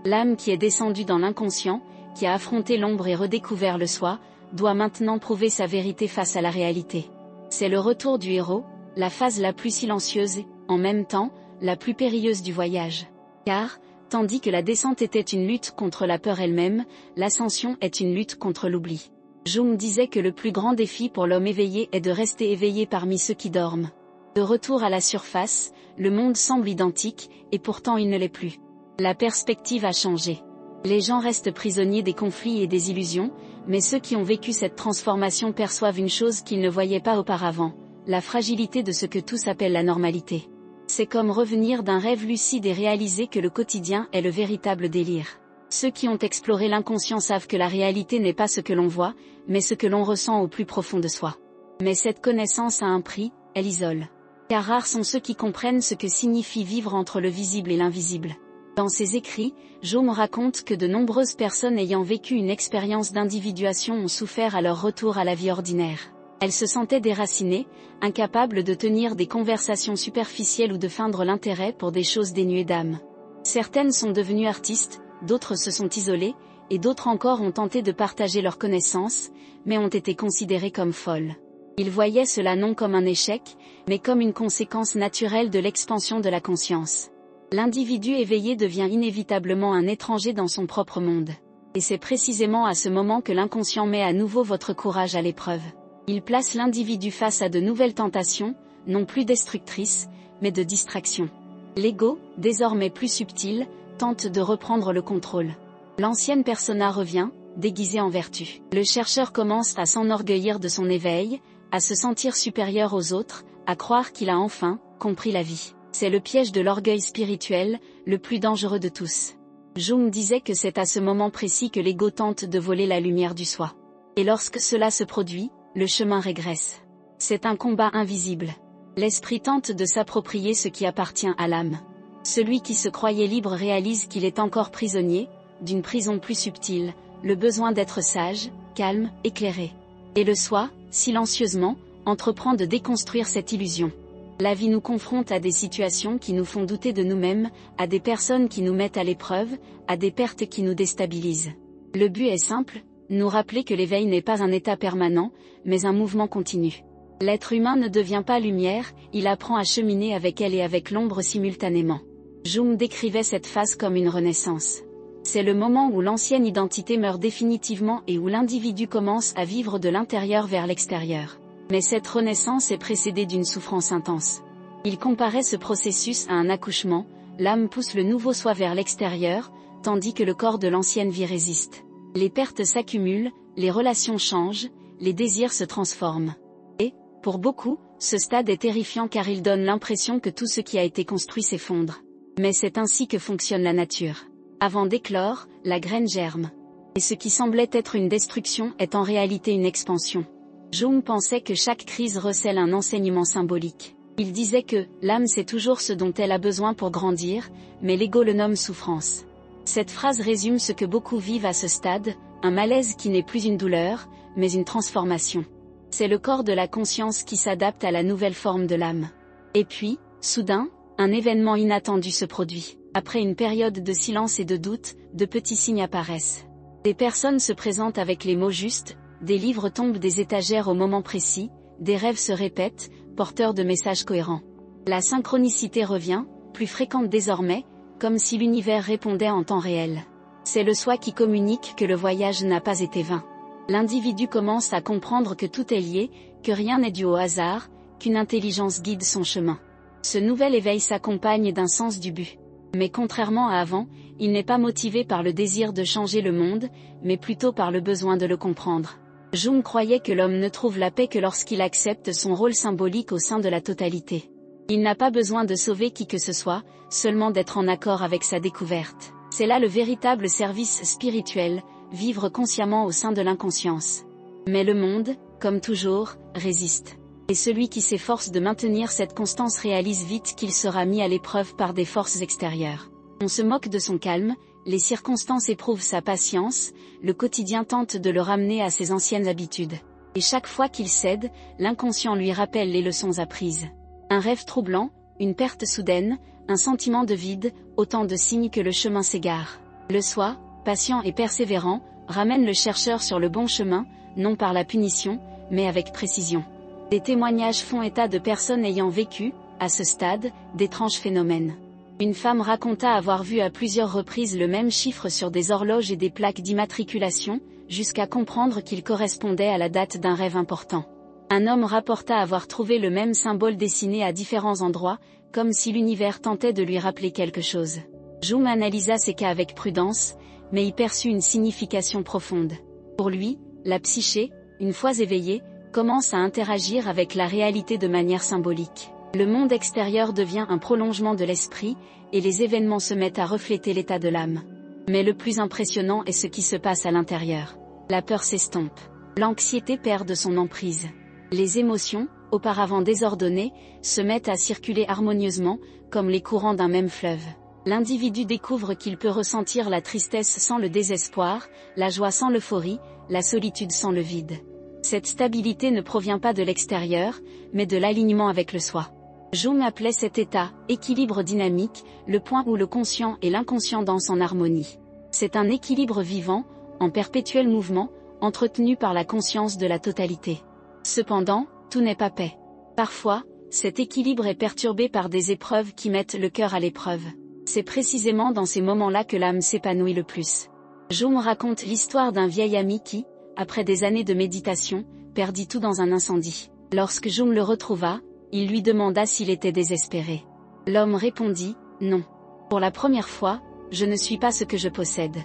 L'âme qui est descendue dans l'inconscient, qui a affronté l'ombre et redécouvert le soi, doit maintenant prouver sa vérité face à la réalité. C'est le retour du héros, la phase la plus silencieuse et, en même temps, la plus périlleuse du voyage. Car, tandis que la descente était une lutte contre la peur elle-même, l'ascension est une lutte contre l'oubli. Jung disait que le plus grand défi pour l'homme éveillé est de rester éveillé parmi ceux qui dorment. De retour à la surface, le monde semble identique, et pourtant il ne l'est plus. La perspective a changé. Les gens restent prisonniers des conflits et des illusions, mais ceux qui ont vécu cette transformation perçoivent une chose qu'ils ne voyaient pas auparavant, la fragilité de ce que tous appellent la normalité. C'est comme revenir d'un rêve lucide et réaliser que le quotidien est le véritable délire. Ceux qui ont exploré l'inconscient savent que la réalité n'est pas ce que l'on voit, mais ce que l'on ressent au plus profond de soi. Mais cette connaissance a un prix, elle isole. Car rares sont ceux qui comprennent ce que signifie vivre entre le visible et l'invisible. Dans ses écrits, Jung raconte que de nombreuses personnes ayant vécu une expérience d'individuation ont souffert à leur retour à la vie ordinaire. Elles se sentaient déracinées, incapables de tenir des conversations superficielles ou de feindre l'intérêt pour des choses dénuées d'âme. Certaines sont devenues artistes, d'autres se sont isolées, et d'autres encore ont tenté de partager leurs connaissances, mais ont été considérées comme folles. Ils voyaient cela non comme un échec, mais comme une conséquence naturelle de l'expansion de la conscience. L'individu éveillé devient inévitablement un étranger dans son propre monde. Et c'est précisément à ce moment que l'inconscient met à nouveau votre courage à l'épreuve. Il place l'individu face à de nouvelles tentations, non plus destructrices, mais de distraction. L'ego, désormais plus subtil, tente de reprendre le contrôle. L'ancienne persona revient, déguisée en vertu. Le chercheur commence à s'enorgueillir de son éveil, à se sentir supérieur aux autres, à croire qu'il a enfin compris la vie. C'est le piège de l'orgueil spirituel, le plus dangereux de tous. Jung disait que c'est à ce moment précis que l'ego tente de voler la lumière du soi. Et lorsque cela se produit, le chemin régresse. C'est un combat invisible. L'esprit tente de s'approprier ce qui appartient à l'âme. Celui qui se croyait libre réalise qu'il est encore prisonnier, d'une prison plus subtile, le besoin d'être sage, calme, éclairé. Et le soi, silencieusement, entreprend de déconstruire cette illusion. La vie nous confronte à des situations qui nous font douter de nous-mêmes, à des personnes qui nous mettent à l'épreuve, à des pertes qui nous déstabilisent. Le but est simple, nous rappeler que l'éveil n'est pas un état permanent, mais un mouvement continu. L'être humain ne devient pas lumière, il apprend à cheminer avec elle et avec l'ombre simultanément. Jung décrivait cette phase comme une renaissance. C'est le moment où l'ancienne identité meurt définitivement et où l'individu commence à vivre de l'intérieur vers l'extérieur. Mais cette renaissance est précédée d'une souffrance intense. Il comparait ce processus à un accouchement, l'âme pousse le nouveau soi vers l'extérieur, tandis que le corps de l'ancienne vie résiste. Les pertes s'accumulent, les relations changent, les désirs se transforment. Et, pour beaucoup, ce stade est terrifiant car il donne l'impression que tout ce qui a été construit s'effondre. Mais c'est ainsi que fonctionne la nature. Avant d'éclore, la graine germe. Et ce qui semblait être une destruction est en réalité une expansion. Jung pensait que chaque crise recèle un enseignement symbolique. Il disait que l'âme sait toujours ce dont elle a besoin pour grandir, mais l'ego le nomme souffrance. Cette phrase résume ce que beaucoup vivent à ce stade, un malaise qui n'est plus une douleur, mais une transformation. C'est le corps de la conscience qui s'adapte à la nouvelle forme de l'âme. Et puis, soudain, un événement inattendu se produit. Après une période de silence et de doute, de petits signes apparaissent. Des personnes se présentent avec les mots justes, des livres tombent des étagères au moment précis, des rêves se répètent, porteurs de messages cohérents. La synchronicité revient, plus fréquente désormais, comme si l'univers répondait en temps réel. C'est le soi qui communique que le voyage n'a pas été vain. L'individu commence à comprendre que tout est lié, que rien n'est dû au hasard, qu'une intelligence guide son chemin. Ce nouvel éveil s'accompagne d'un sens du but. Mais contrairement à avant, il n'est pas motivé par le désir de changer le monde, mais plutôt par le besoin de le comprendre. Jung croyait que l'homme ne trouve la paix que lorsqu'il accepte son rôle symbolique au sein de la totalité. Il n'a pas besoin de sauver qui que ce soit, seulement d'être en accord avec sa découverte. C'est là le véritable service spirituel, vivre consciemment au sein de l'inconscience. Mais le monde, comme toujours, résiste. Et celui qui s'efforce de maintenir cette constance réalise vite qu'il sera mis à l'épreuve par des forces extérieures. On se moque de son calme, les circonstances éprouvent sa patience, le quotidien tente de le ramener à ses anciennes habitudes. Et chaque fois qu'il cède, l'inconscient lui rappelle les leçons apprises. Un rêve troublant, une perte soudaine, un sentiment de vide, autant de signes que le chemin s'égare. Le soi, patient et persévérant, ramène le chercheur sur le bon chemin, non par la punition, mais avec précision. Des témoignages font état de personnes ayant vécu, à ce stade, d'étranges phénomènes. Une femme raconta avoir vu à plusieurs reprises le même chiffre sur des horloges et des plaques d'immatriculation, jusqu'à comprendre qu'il correspondait à la date d'un rêve important. Un homme rapporta avoir trouvé le même symbole dessiné à différents endroits, comme si l'univers tentait de lui rappeler quelque chose. Jung analysa ces cas avec prudence, mais y perçut une signification profonde. Pour lui, la psyché, une fois éveillée, commence à interagir avec la réalité de manière symbolique. Le monde extérieur devient un prolongement de l'esprit, et les événements se mettent à refléter l'état de l'âme. Mais le plus impressionnant est ce qui se passe à l'intérieur. La peur s'estompe. L'anxiété perd de son emprise. Les émotions, auparavant désordonnées, se mettent à circuler harmonieusement, comme les courants d'un même fleuve. L'individu découvre qu'il peut ressentir la tristesse sans le désespoir, la joie sans l'euphorie, la solitude sans le vide. Cette stabilité ne provient pas de l'extérieur, mais de l'alignement avec le soi. Jung appelait cet état « équilibre dynamique », le point où le conscient et l'inconscient dansent en harmonie. C'est un équilibre vivant, en perpétuel mouvement, entretenu par la conscience de la totalité. Cependant, tout n'est pas paix. Parfois, cet équilibre est perturbé par des épreuves qui mettent le cœur à l'épreuve. C'est précisément dans ces moments-là que l'âme s'épanouit le plus. Jung raconte l'histoire d'un vieil ami qui, après des années de méditation, perdit tout dans un incendie. Lorsque Jung le retrouva, il lui demanda s'il était désespéré. L'homme répondit, « Non. Pour la première fois, je ne suis pas ce que je possède. »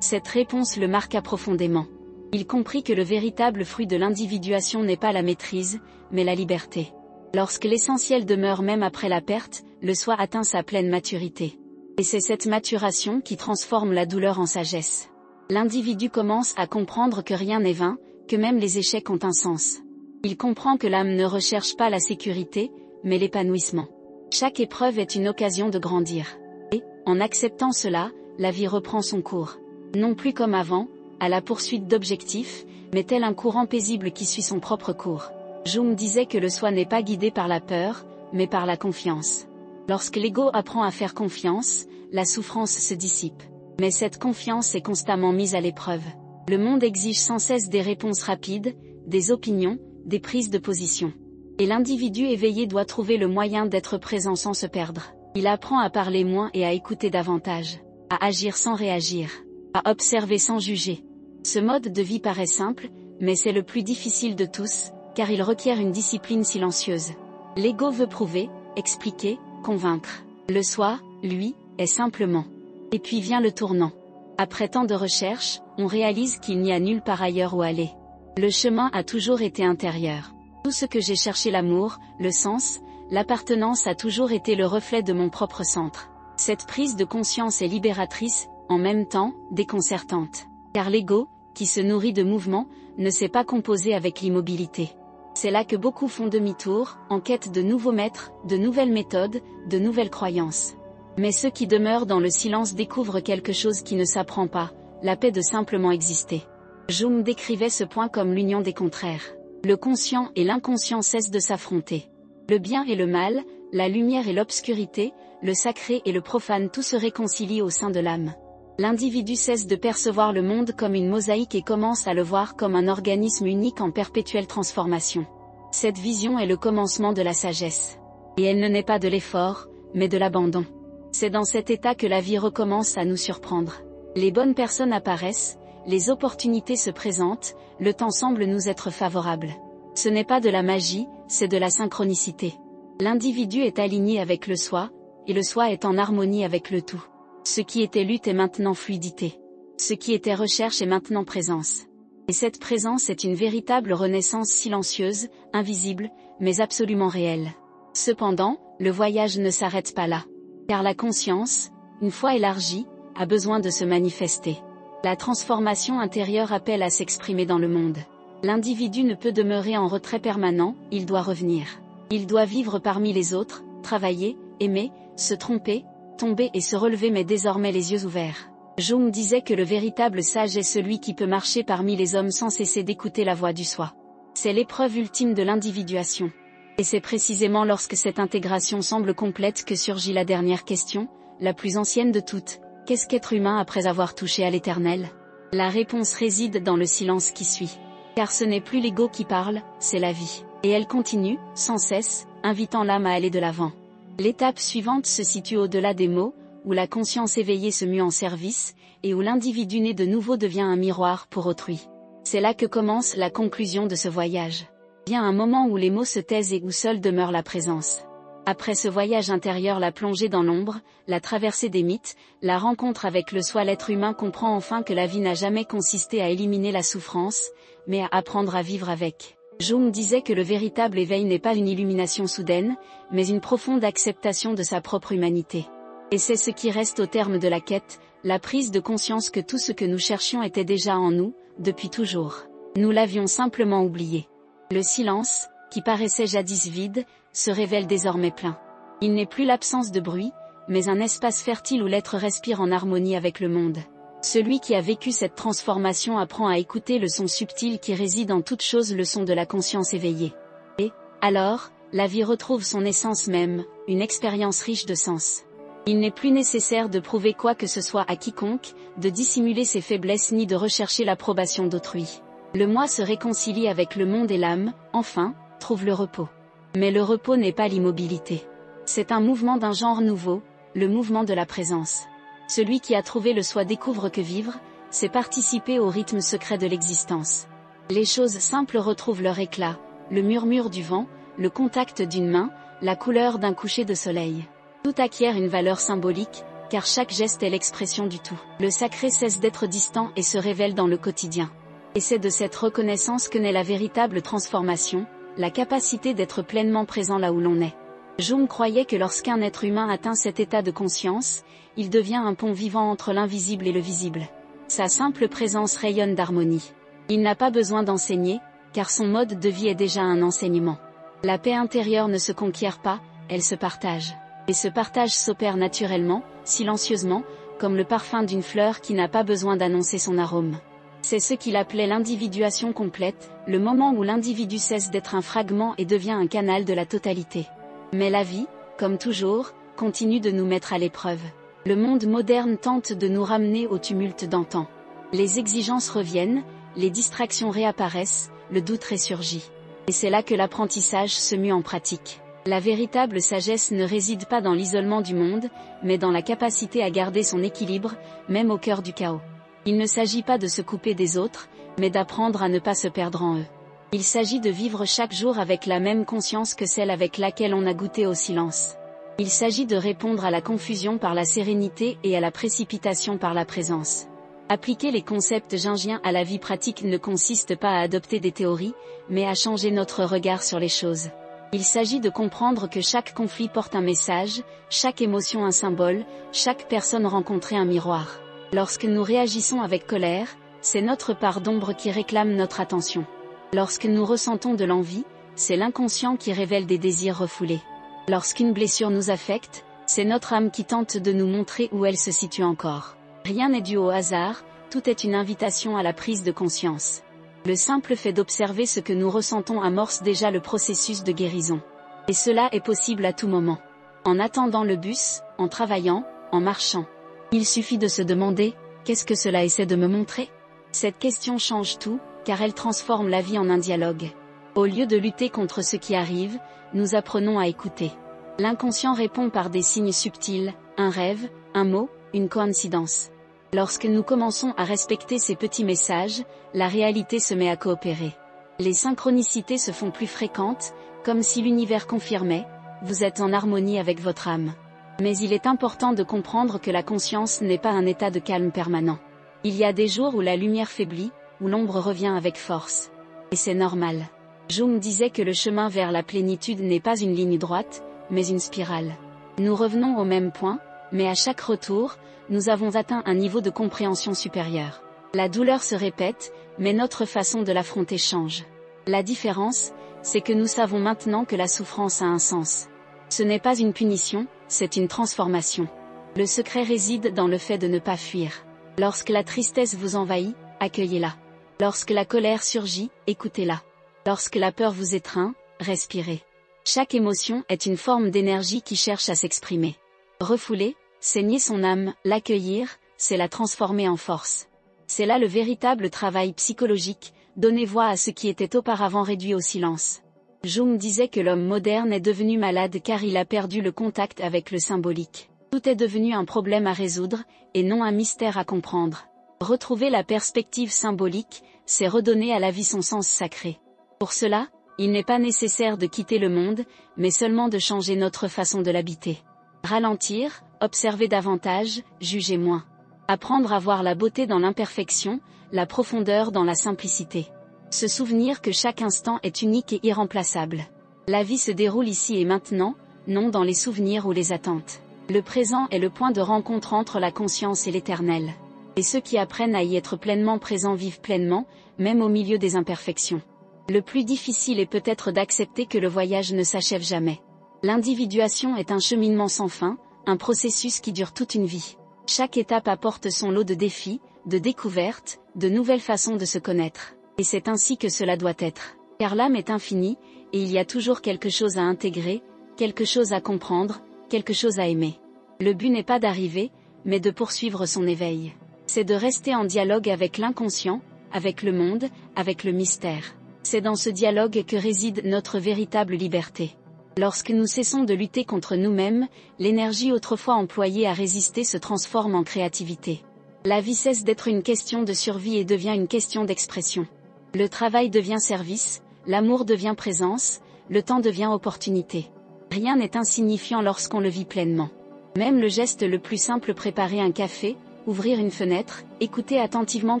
Cette réponse le marqua profondément. Il comprit que le véritable fruit de l'individuation n'est pas la maîtrise, mais la liberté. Lorsque l'essentiel demeure même après la perte, le soi atteint sa pleine maturité. Et c'est cette maturation qui transforme la douleur en sagesse. L'individu commence à comprendre que rien n'est vain, que même les échecs ont un sens. Il comprend que l'âme ne recherche pas la sécurité, mais l'épanouissement. Chaque épreuve est une occasion de grandir. Et, en acceptant cela, la vie reprend son cours. Non plus comme avant, à la poursuite d'objectifs, mais tel un courant paisible qui suit son propre cours. Jung disait que le soi n'est pas guidé par la peur, mais par la confiance. Lorsque l'ego apprend à faire confiance, la souffrance se dissipe. Mais cette confiance est constamment mise à l'épreuve. Le monde exige sans cesse des réponses rapides, des opinions, des prises de position. Et l'individu éveillé doit trouver le moyen d'être présent sans se perdre. Il apprend à parler moins et à écouter davantage, à agir sans réagir, à observer sans juger. Ce mode de vie paraît simple, mais c'est le plus difficile de tous, car il requiert une discipline silencieuse. L'ego veut prouver, expliquer, convaincre. Le soi, lui, est simplement. Et puis vient le tournant. Après tant de recherches, on réalise qu'il n'y a nulle part ailleurs où aller. Le chemin a toujours été intérieur. Tout ce que j'ai cherché, l'amour, le sens, l'appartenance, a toujours été le reflet de mon propre centre. Cette prise de conscience est libératrice, en même temps, déconcertante. Car l'ego, qui se nourrit de mouvements, ne sait pas composer avec l'immobilité. C'est là que beaucoup font demi-tour, en quête de nouveaux maîtres, de nouvelles méthodes, de nouvelles croyances. Mais ceux qui demeurent dans le silence découvrent quelque chose qui ne s'apprend pas, la paix de simplement exister. Jung décrivait ce point comme l'union des contraires. Le conscient et l'inconscient cessent de s'affronter. Le bien et le mal, la lumière et l'obscurité, le sacré et le profane, tout se réconcilie au sein de l'âme. L'individu cesse de percevoir le monde comme une mosaïque et commence à le voir comme un organisme unique en perpétuelle transformation. Cette vision est le commencement de la sagesse. Et elle ne naît pas de l'effort, mais de l'abandon. C'est dans cet état que la vie recommence à nous surprendre. Les bonnes personnes apparaissent, les opportunités se présentent, le temps semble nous être favorable. Ce n'est pas de la magie, c'est de la synchronicité. L'individu est aligné avec le soi, et le soi est en harmonie avec le tout. Ce qui était lutte est maintenant fluidité. Ce qui était recherche est maintenant présence. Et cette présence est une véritable renaissance silencieuse, invisible, mais absolument réelle. Cependant, le voyage ne s'arrête pas là. Car la conscience, une fois élargie, a besoin de se manifester. La transformation intérieure appelle à s'exprimer dans le monde. L'individu ne peut demeurer en retrait permanent, il doit revenir. Il doit vivre parmi les autres, travailler, aimer, se tromper, tomber et se relever, mais désormais les yeux ouverts. Jung disait que le véritable sage est celui qui peut marcher parmi les hommes sans cesser d'écouter la voix du soi. C'est l'épreuve ultime de l'individuation. Et c'est précisément lorsque cette intégration semble complète que surgit la dernière question, la plus ancienne de toutes. Qu'est-ce qu'être humain après avoir touché à l'éternel? La réponse réside dans le silence qui suit. Car ce n'est plus l'ego qui parle, c'est la vie. Et elle continue, sans cesse, invitant l'âme à aller de l'avant. L'étape suivante se situe au-delà des mots, où la conscience éveillée se mue en service, et où l'individu né de nouveau devient un miroir pour autrui. C'est là que commence la conclusion de ce voyage. Vient un moment où les mots se taisent et où seule demeure la présence. Après ce voyage intérieur, la plongée dans l'ombre, la traversée des mythes, la rencontre avec le soi, l'être humain comprend enfin que la vie n'a jamais consisté à éliminer la souffrance, mais à apprendre à vivre avec. Jung disait que le véritable éveil n'est pas une illumination soudaine, mais une profonde acceptation de sa propre humanité. Et c'est ce qui reste au terme de la quête, la prise de conscience que tout ce que nous cherchions était déjà en nous, depuis toujours. Nous l'avions simplement oublié. Le silence, qui paraissait jadis vide, se révèle désormais plein. Il n'est plus l'absence de bruit, mais un espace fertile où l'être respire en harmonie avec le monde. Celui qui a vécu cette transformation apprend à écouter le son subtil qui réside en toute chose, le son de la conscience éveillée. Et, alors, la vie retrouve son essence même, une expérience riche de sens. Il n'est plus nécessaire de prouver quoi que ce soit à quiconque, de dissimuler ses faiblesses ni de rechercher l'approbation d'autrui. Le moi se réconcilie avec le monde et l'âme, enfin, trouve le repos. Mais le repos n'est pas l'immobilité. C'est un mouvement d'un genre nouveau, le mouvement de la présence. Celui qui a trouvé le soi découvre que vivre, c'est participer au rythme secret de l'existence. Les choses simples retrouvent leur éclat, le murmure du vent, le contact d'une main, la couleur d'un coucher de soleil. Tout acquiert une valeur symbolique, car chaque geste est l'expression du tout. Le sacré cesse d'être distant et se révèle dans le quotidien. Et c'est de cette reconnaissance que naît la véritable transformation, la capacité d'être pleinement présent là où l'on est. Jung croyait que lorsqu'un être humain atteint cet état de conscience, il devient un pont vivant entre l'invisible et le visible. Sa simple présence rayonne d'harmonie. Il n'a pas besoin d'enseigner, car son mode de vie est déjà un enseignement. La paix intérieure ne se conquiert pas, elle se partage. Et ce partage s'opère naturellement, silencieusement, comme le parfum d'une fleur qui n'a pas besoin d'annoncer son arôme. C'est ce qu'il appelait l'individuation complète, le moment où l'individu cesse d'être un fragment et devient un canal de la totalité. Mais la vie, comme toujours, continue de nous mettre à l'épreuve. Le monde moderne tente de nous ramener au tumulte d'antan. Les exigences reviennent, les distractions réapparaissent, le doute ressurgit. Et c'est là que l'apprentissage se mue en pratique. La véritable sagesse ne réside pas dans l'isolement du monde, mais dans la capacité à garder son équilibre, même au cœur du chaos. Il ne s'agit pas de se couper des autres, mais d'apprendre à ne pas se perdre en eux. Il s'agit de vivre chaque jour avec la même conscience que celle avec laquelle on a goûté au silence. Il s'agit de répondre à la confusion par la sérénité et à la précipitation par la présence. Appliquer les concepts jungiens à la vie pratique ne consiste pas à adopter des théories, mais à changer notre regard sur les choses. Il s'agit de comprendre que chaque conflit porte un message, chaque émotion un symbole, chaque personne rencontrée un miroir. Lorsque nous réagissons avec colère, c'est notre part d'ombre qui réclame notre attention. Lorsque nous ressentons de l'envie, c'est l'inconscient qui révèle des désirs refoulés. Lorsqu'une blessure nous affecte, c'est notre âme qui tente de nous montrer où elle se situe encore. Rien n'est dû au hasard, tout est une invitation à la prise de conscience. Le simple fait d'observer ce que nous ressentons amorce déjà le processus de guérison. Et cela est possible à tout moment. En attendant le bus, en travaillant, en marchant. Il suffit de se demander, qu'est-ce que cela essaie de me montrer ? Cette question change tout, car elle transforme la vie en un dialogue. Au lieu de lutter contre ce qui arrive, nous apprenons à écouter. L'inconscient répond par des signes subtils, un rêve, un mot, une coïncidence. Lorsque nous commençons à respecter ces petits messages, la réalité se met à coopérer. Les synchronicités se font plus fréquentes, comme si l'univers confirmait, vous êtes en harmonie avec votre âme. Mais il est important de comprendre que la conscience n'est pas un état de calme permanent. Il y a des jours où la lumière faiblit, où l'ombre revient avec force. Et c'est normal. Jung disait que le chemin vers la plénitude n'est pas une ligne droite, mais une spirale. Nous revenons au même point, mais à chaque retour, nous avons atteint un niveau de compréhension supérieur. La douleur se répète, mais notre façon de l'affronter change. La différence, c'est que nous savons maintenant que la souffrance a un sens. Ce n'est pas une punition, c'est une transformation. Le secret réside dans le fait de ne pas fuir. Lorsque la tristesse vous envahit, accueillez-la. Lorsque la colère surgit, écoutez-la. Lorsque la peur vous étreint, respirez. Chaque émotion est une forme d'énergie qui cherche à s'exprimer. Refouler, c'est nier son âme, l'accueillir, c'est la transformer en force. C'est là le véritable travail psychologique, donner voix à ce qui était auparavant réduit au silence. Jung disait que l'homme moderne est devenu malade car il a perdu le contact avec le symbolique. Tout est devenu un problème à résoudre, et non un mystère à comprendre. Retrouver la perspective symbolique, c'est redonner à la vie son sens sacré. Pour cela, il n'est pas nécessaire de quitter le monde, mais seulement de changer notre façon de l'habiter. Ralentir, observer davantage, juger moins. Apprendre à voir la beauté dans l'imperfection, la profondeur dans la simplicité. Se souvenir que chaque instant est unique et irremplaçable. La vie se déroule ici et maintenant, non dans les souvenirs ou les attentes. Le présent est le point de rencontre entre la conscience et l'éternel. Et ceux qui apprennent à y être pleinement présents vivent pleinement, même au milieu des imperfections. Le plus difficile est peut-être d'accepter que le voyage ne s'achève jamais. L'individuation est un cheminement sans fin, un processus qui dure toute une vie. Chaque étape apporte son lot de défis, de découvertes, de nouvelles façons de se connaître. Et c'est ainsi que cela doit être. Car l'âme est infinie, et il y a toujours quelque chose à intégrer, quelque chose à comprendre, quelque chose à aimer. Le but n'est pas d'arriver, mais de poursuivre son éveil. C'est de rester en dialogue avec l'inconscient, avec le monde, avec le mystère. C'est dans ce dialogue que réside notre véritable liberté. Lorsque nous cessons de lutter contre nous-mêmes, l'énergie autrefois employée à résister se transforme en créativité. La vie cesse d'être une question de survie et devient une question d'expression. Le travail devient service, l'amour devient présence, le temps devient opportunité. Rien n'est insignifiant lorsqu'on le vit pleinement. Même le geste le plus simple, préparer un café, ouvrir une fenêtre, écouter attentivement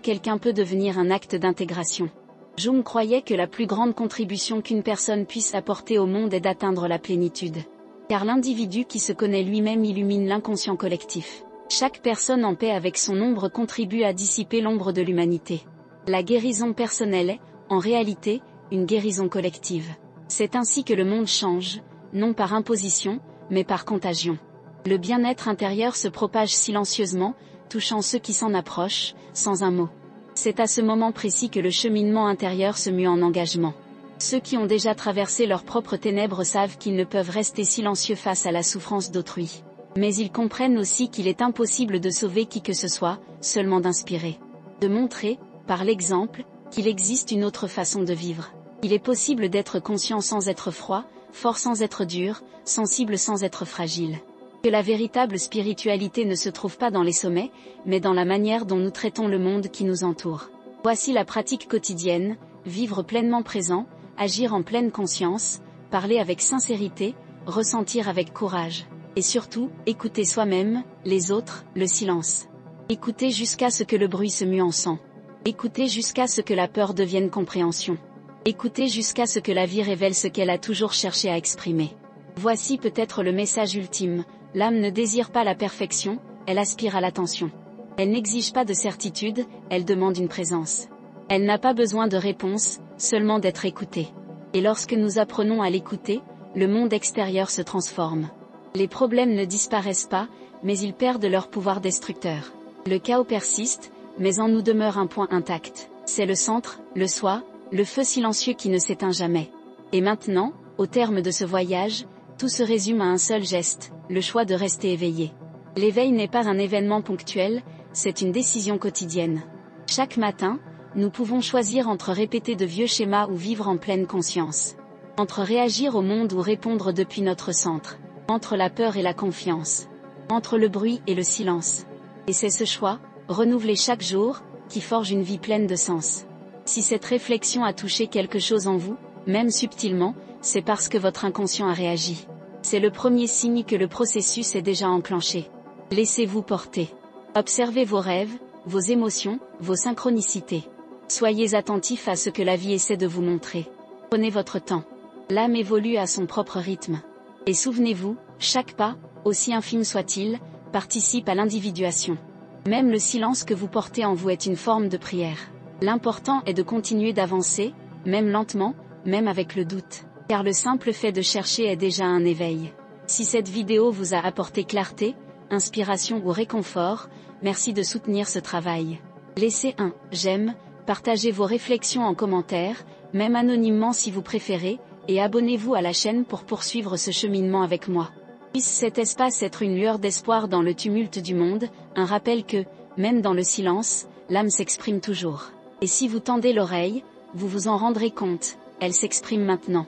quelqu'un peut devenir un acte d'intégration. Jung croyait que la plus grande contribution qu'une personne puisse apporter au monde est d'atteindre la plénitude. Car l'individu qui se connaît lui-même illumine l'inconscient collectif. Chaque personne en paix avec son ombre contribue à dissiper l'ombre de l'humanité. La guérison personnelle est, en réalité, une guérison collective. C'est ainsi que le monde change, non par imposition, mais par contagion. Le bien-être intérieur se propage silencieusement, touchant ceux qui s'en approchent, sans un mot. C'est à ce moment précis que le cheminement intérieur se mue en engagement. Ceux qui ont déjà traversé leurs propres ténèbres savent qu'ils ne peuvent rester silencieux face à la souffrance d'autrui. Mais ils comprennent aussi qu'il est impossible de sauver qui que ce soit, seulement d'inspirer. De montrer, par l'exemple, qu'il existe une autre façon de vivre. Il est possible d'être conscient sans être froid, fort sans être dur, sensible sans être fragile. Que la véritable spiritualité ne se trouve pas dans les sommets, mais dans la manière dont nous traitons le monde qui nous entoure. Voici la pratique quotidienne, vivre pleinement présent, agir en pleine conscience, parler avec sincérité, ressentir avec courage. Et surtout, écouter soi-même, les autres, le silence. Écouter jusqu'à ce que le bruit se mue en sang. Écouter jusqu'à ce que la peur devienne compréhension. Écouter jusqu'à ce que la vie révèle ce qu'elle a toujours cherché à exprimer. Voici peut-être le message ultime, l'âme ne désire pas la perfection, elle aspire à l'attention. Elle n'exige pas de certitude, elle demande une présence. Elle n'a pas besoin de réponse, seulement d'être écoutée. Et lorsque nous apprenons à l'écouter, le monde extérieur se transforme. Les problèmes ne disparaissent pas, mais ils perdent leur pouvoir destructeur. Le chaos persiste, mais en nous demeure un point intact. C'est le centre, le soi, le feu silencieux qui ne s'éteint jamais. Et maintenant, au terme de ce voyage, tout se résume à un seul geste, le choix de rester éveillé. L'éveil n'est pas un événement ponctuel, c'est une décision quotidienne. Chaque matin, nous pouvons choisir entre répéter de vieux schémas ou vivre en pleine conscience. Entre réagir au monde ou répondre depuis notre centre. Entre la peur et la confiance. Entre le bruit et le silence. Et c'est ce choix, renouvelé chaque jour, qui forge une vie pleine de sens. Si cette réflexion a touché quelque chose en vous, même subtilement, c'est parce que votre inconscient a réagi. C'est le premier signe que le processus est déjà enclenché. Laissez-vous porter. Observez vos rêves, vos émotions, vos synchronicités. Soyez attentifs à ce que la vie essaie de vous montrer. Prenez votre temps. L'âme évolue à son propre rythme. Et souvenez-vous, chaque pas, aussi infime soit-il, participe à l'individuation. Même le silence que vous portez en vous est une forme de prière. L'important est de continuer d'avancer, même lentement, même avec le doute. Car le simple fait de chercher est déjà un éveil. Si cette vidéo vous a apporté clarté, inspiration ou réconfort, merci de soutenir ce travail. Laissez un j'aime, partagez vos réflexions en commentaire, même anonymement si vous préférez, et abonnez-vous à la chaîne pour poursuivre ce cheminement avec moi. Puisse cet espace être une lueur d'espoir dans le tumulte du monde, un rappel que, même dans le silence, l'âme s'exprime toujours. Et si vous tendez l'oreille, vous vous en rendrez compte, elle s'exprime maintenant.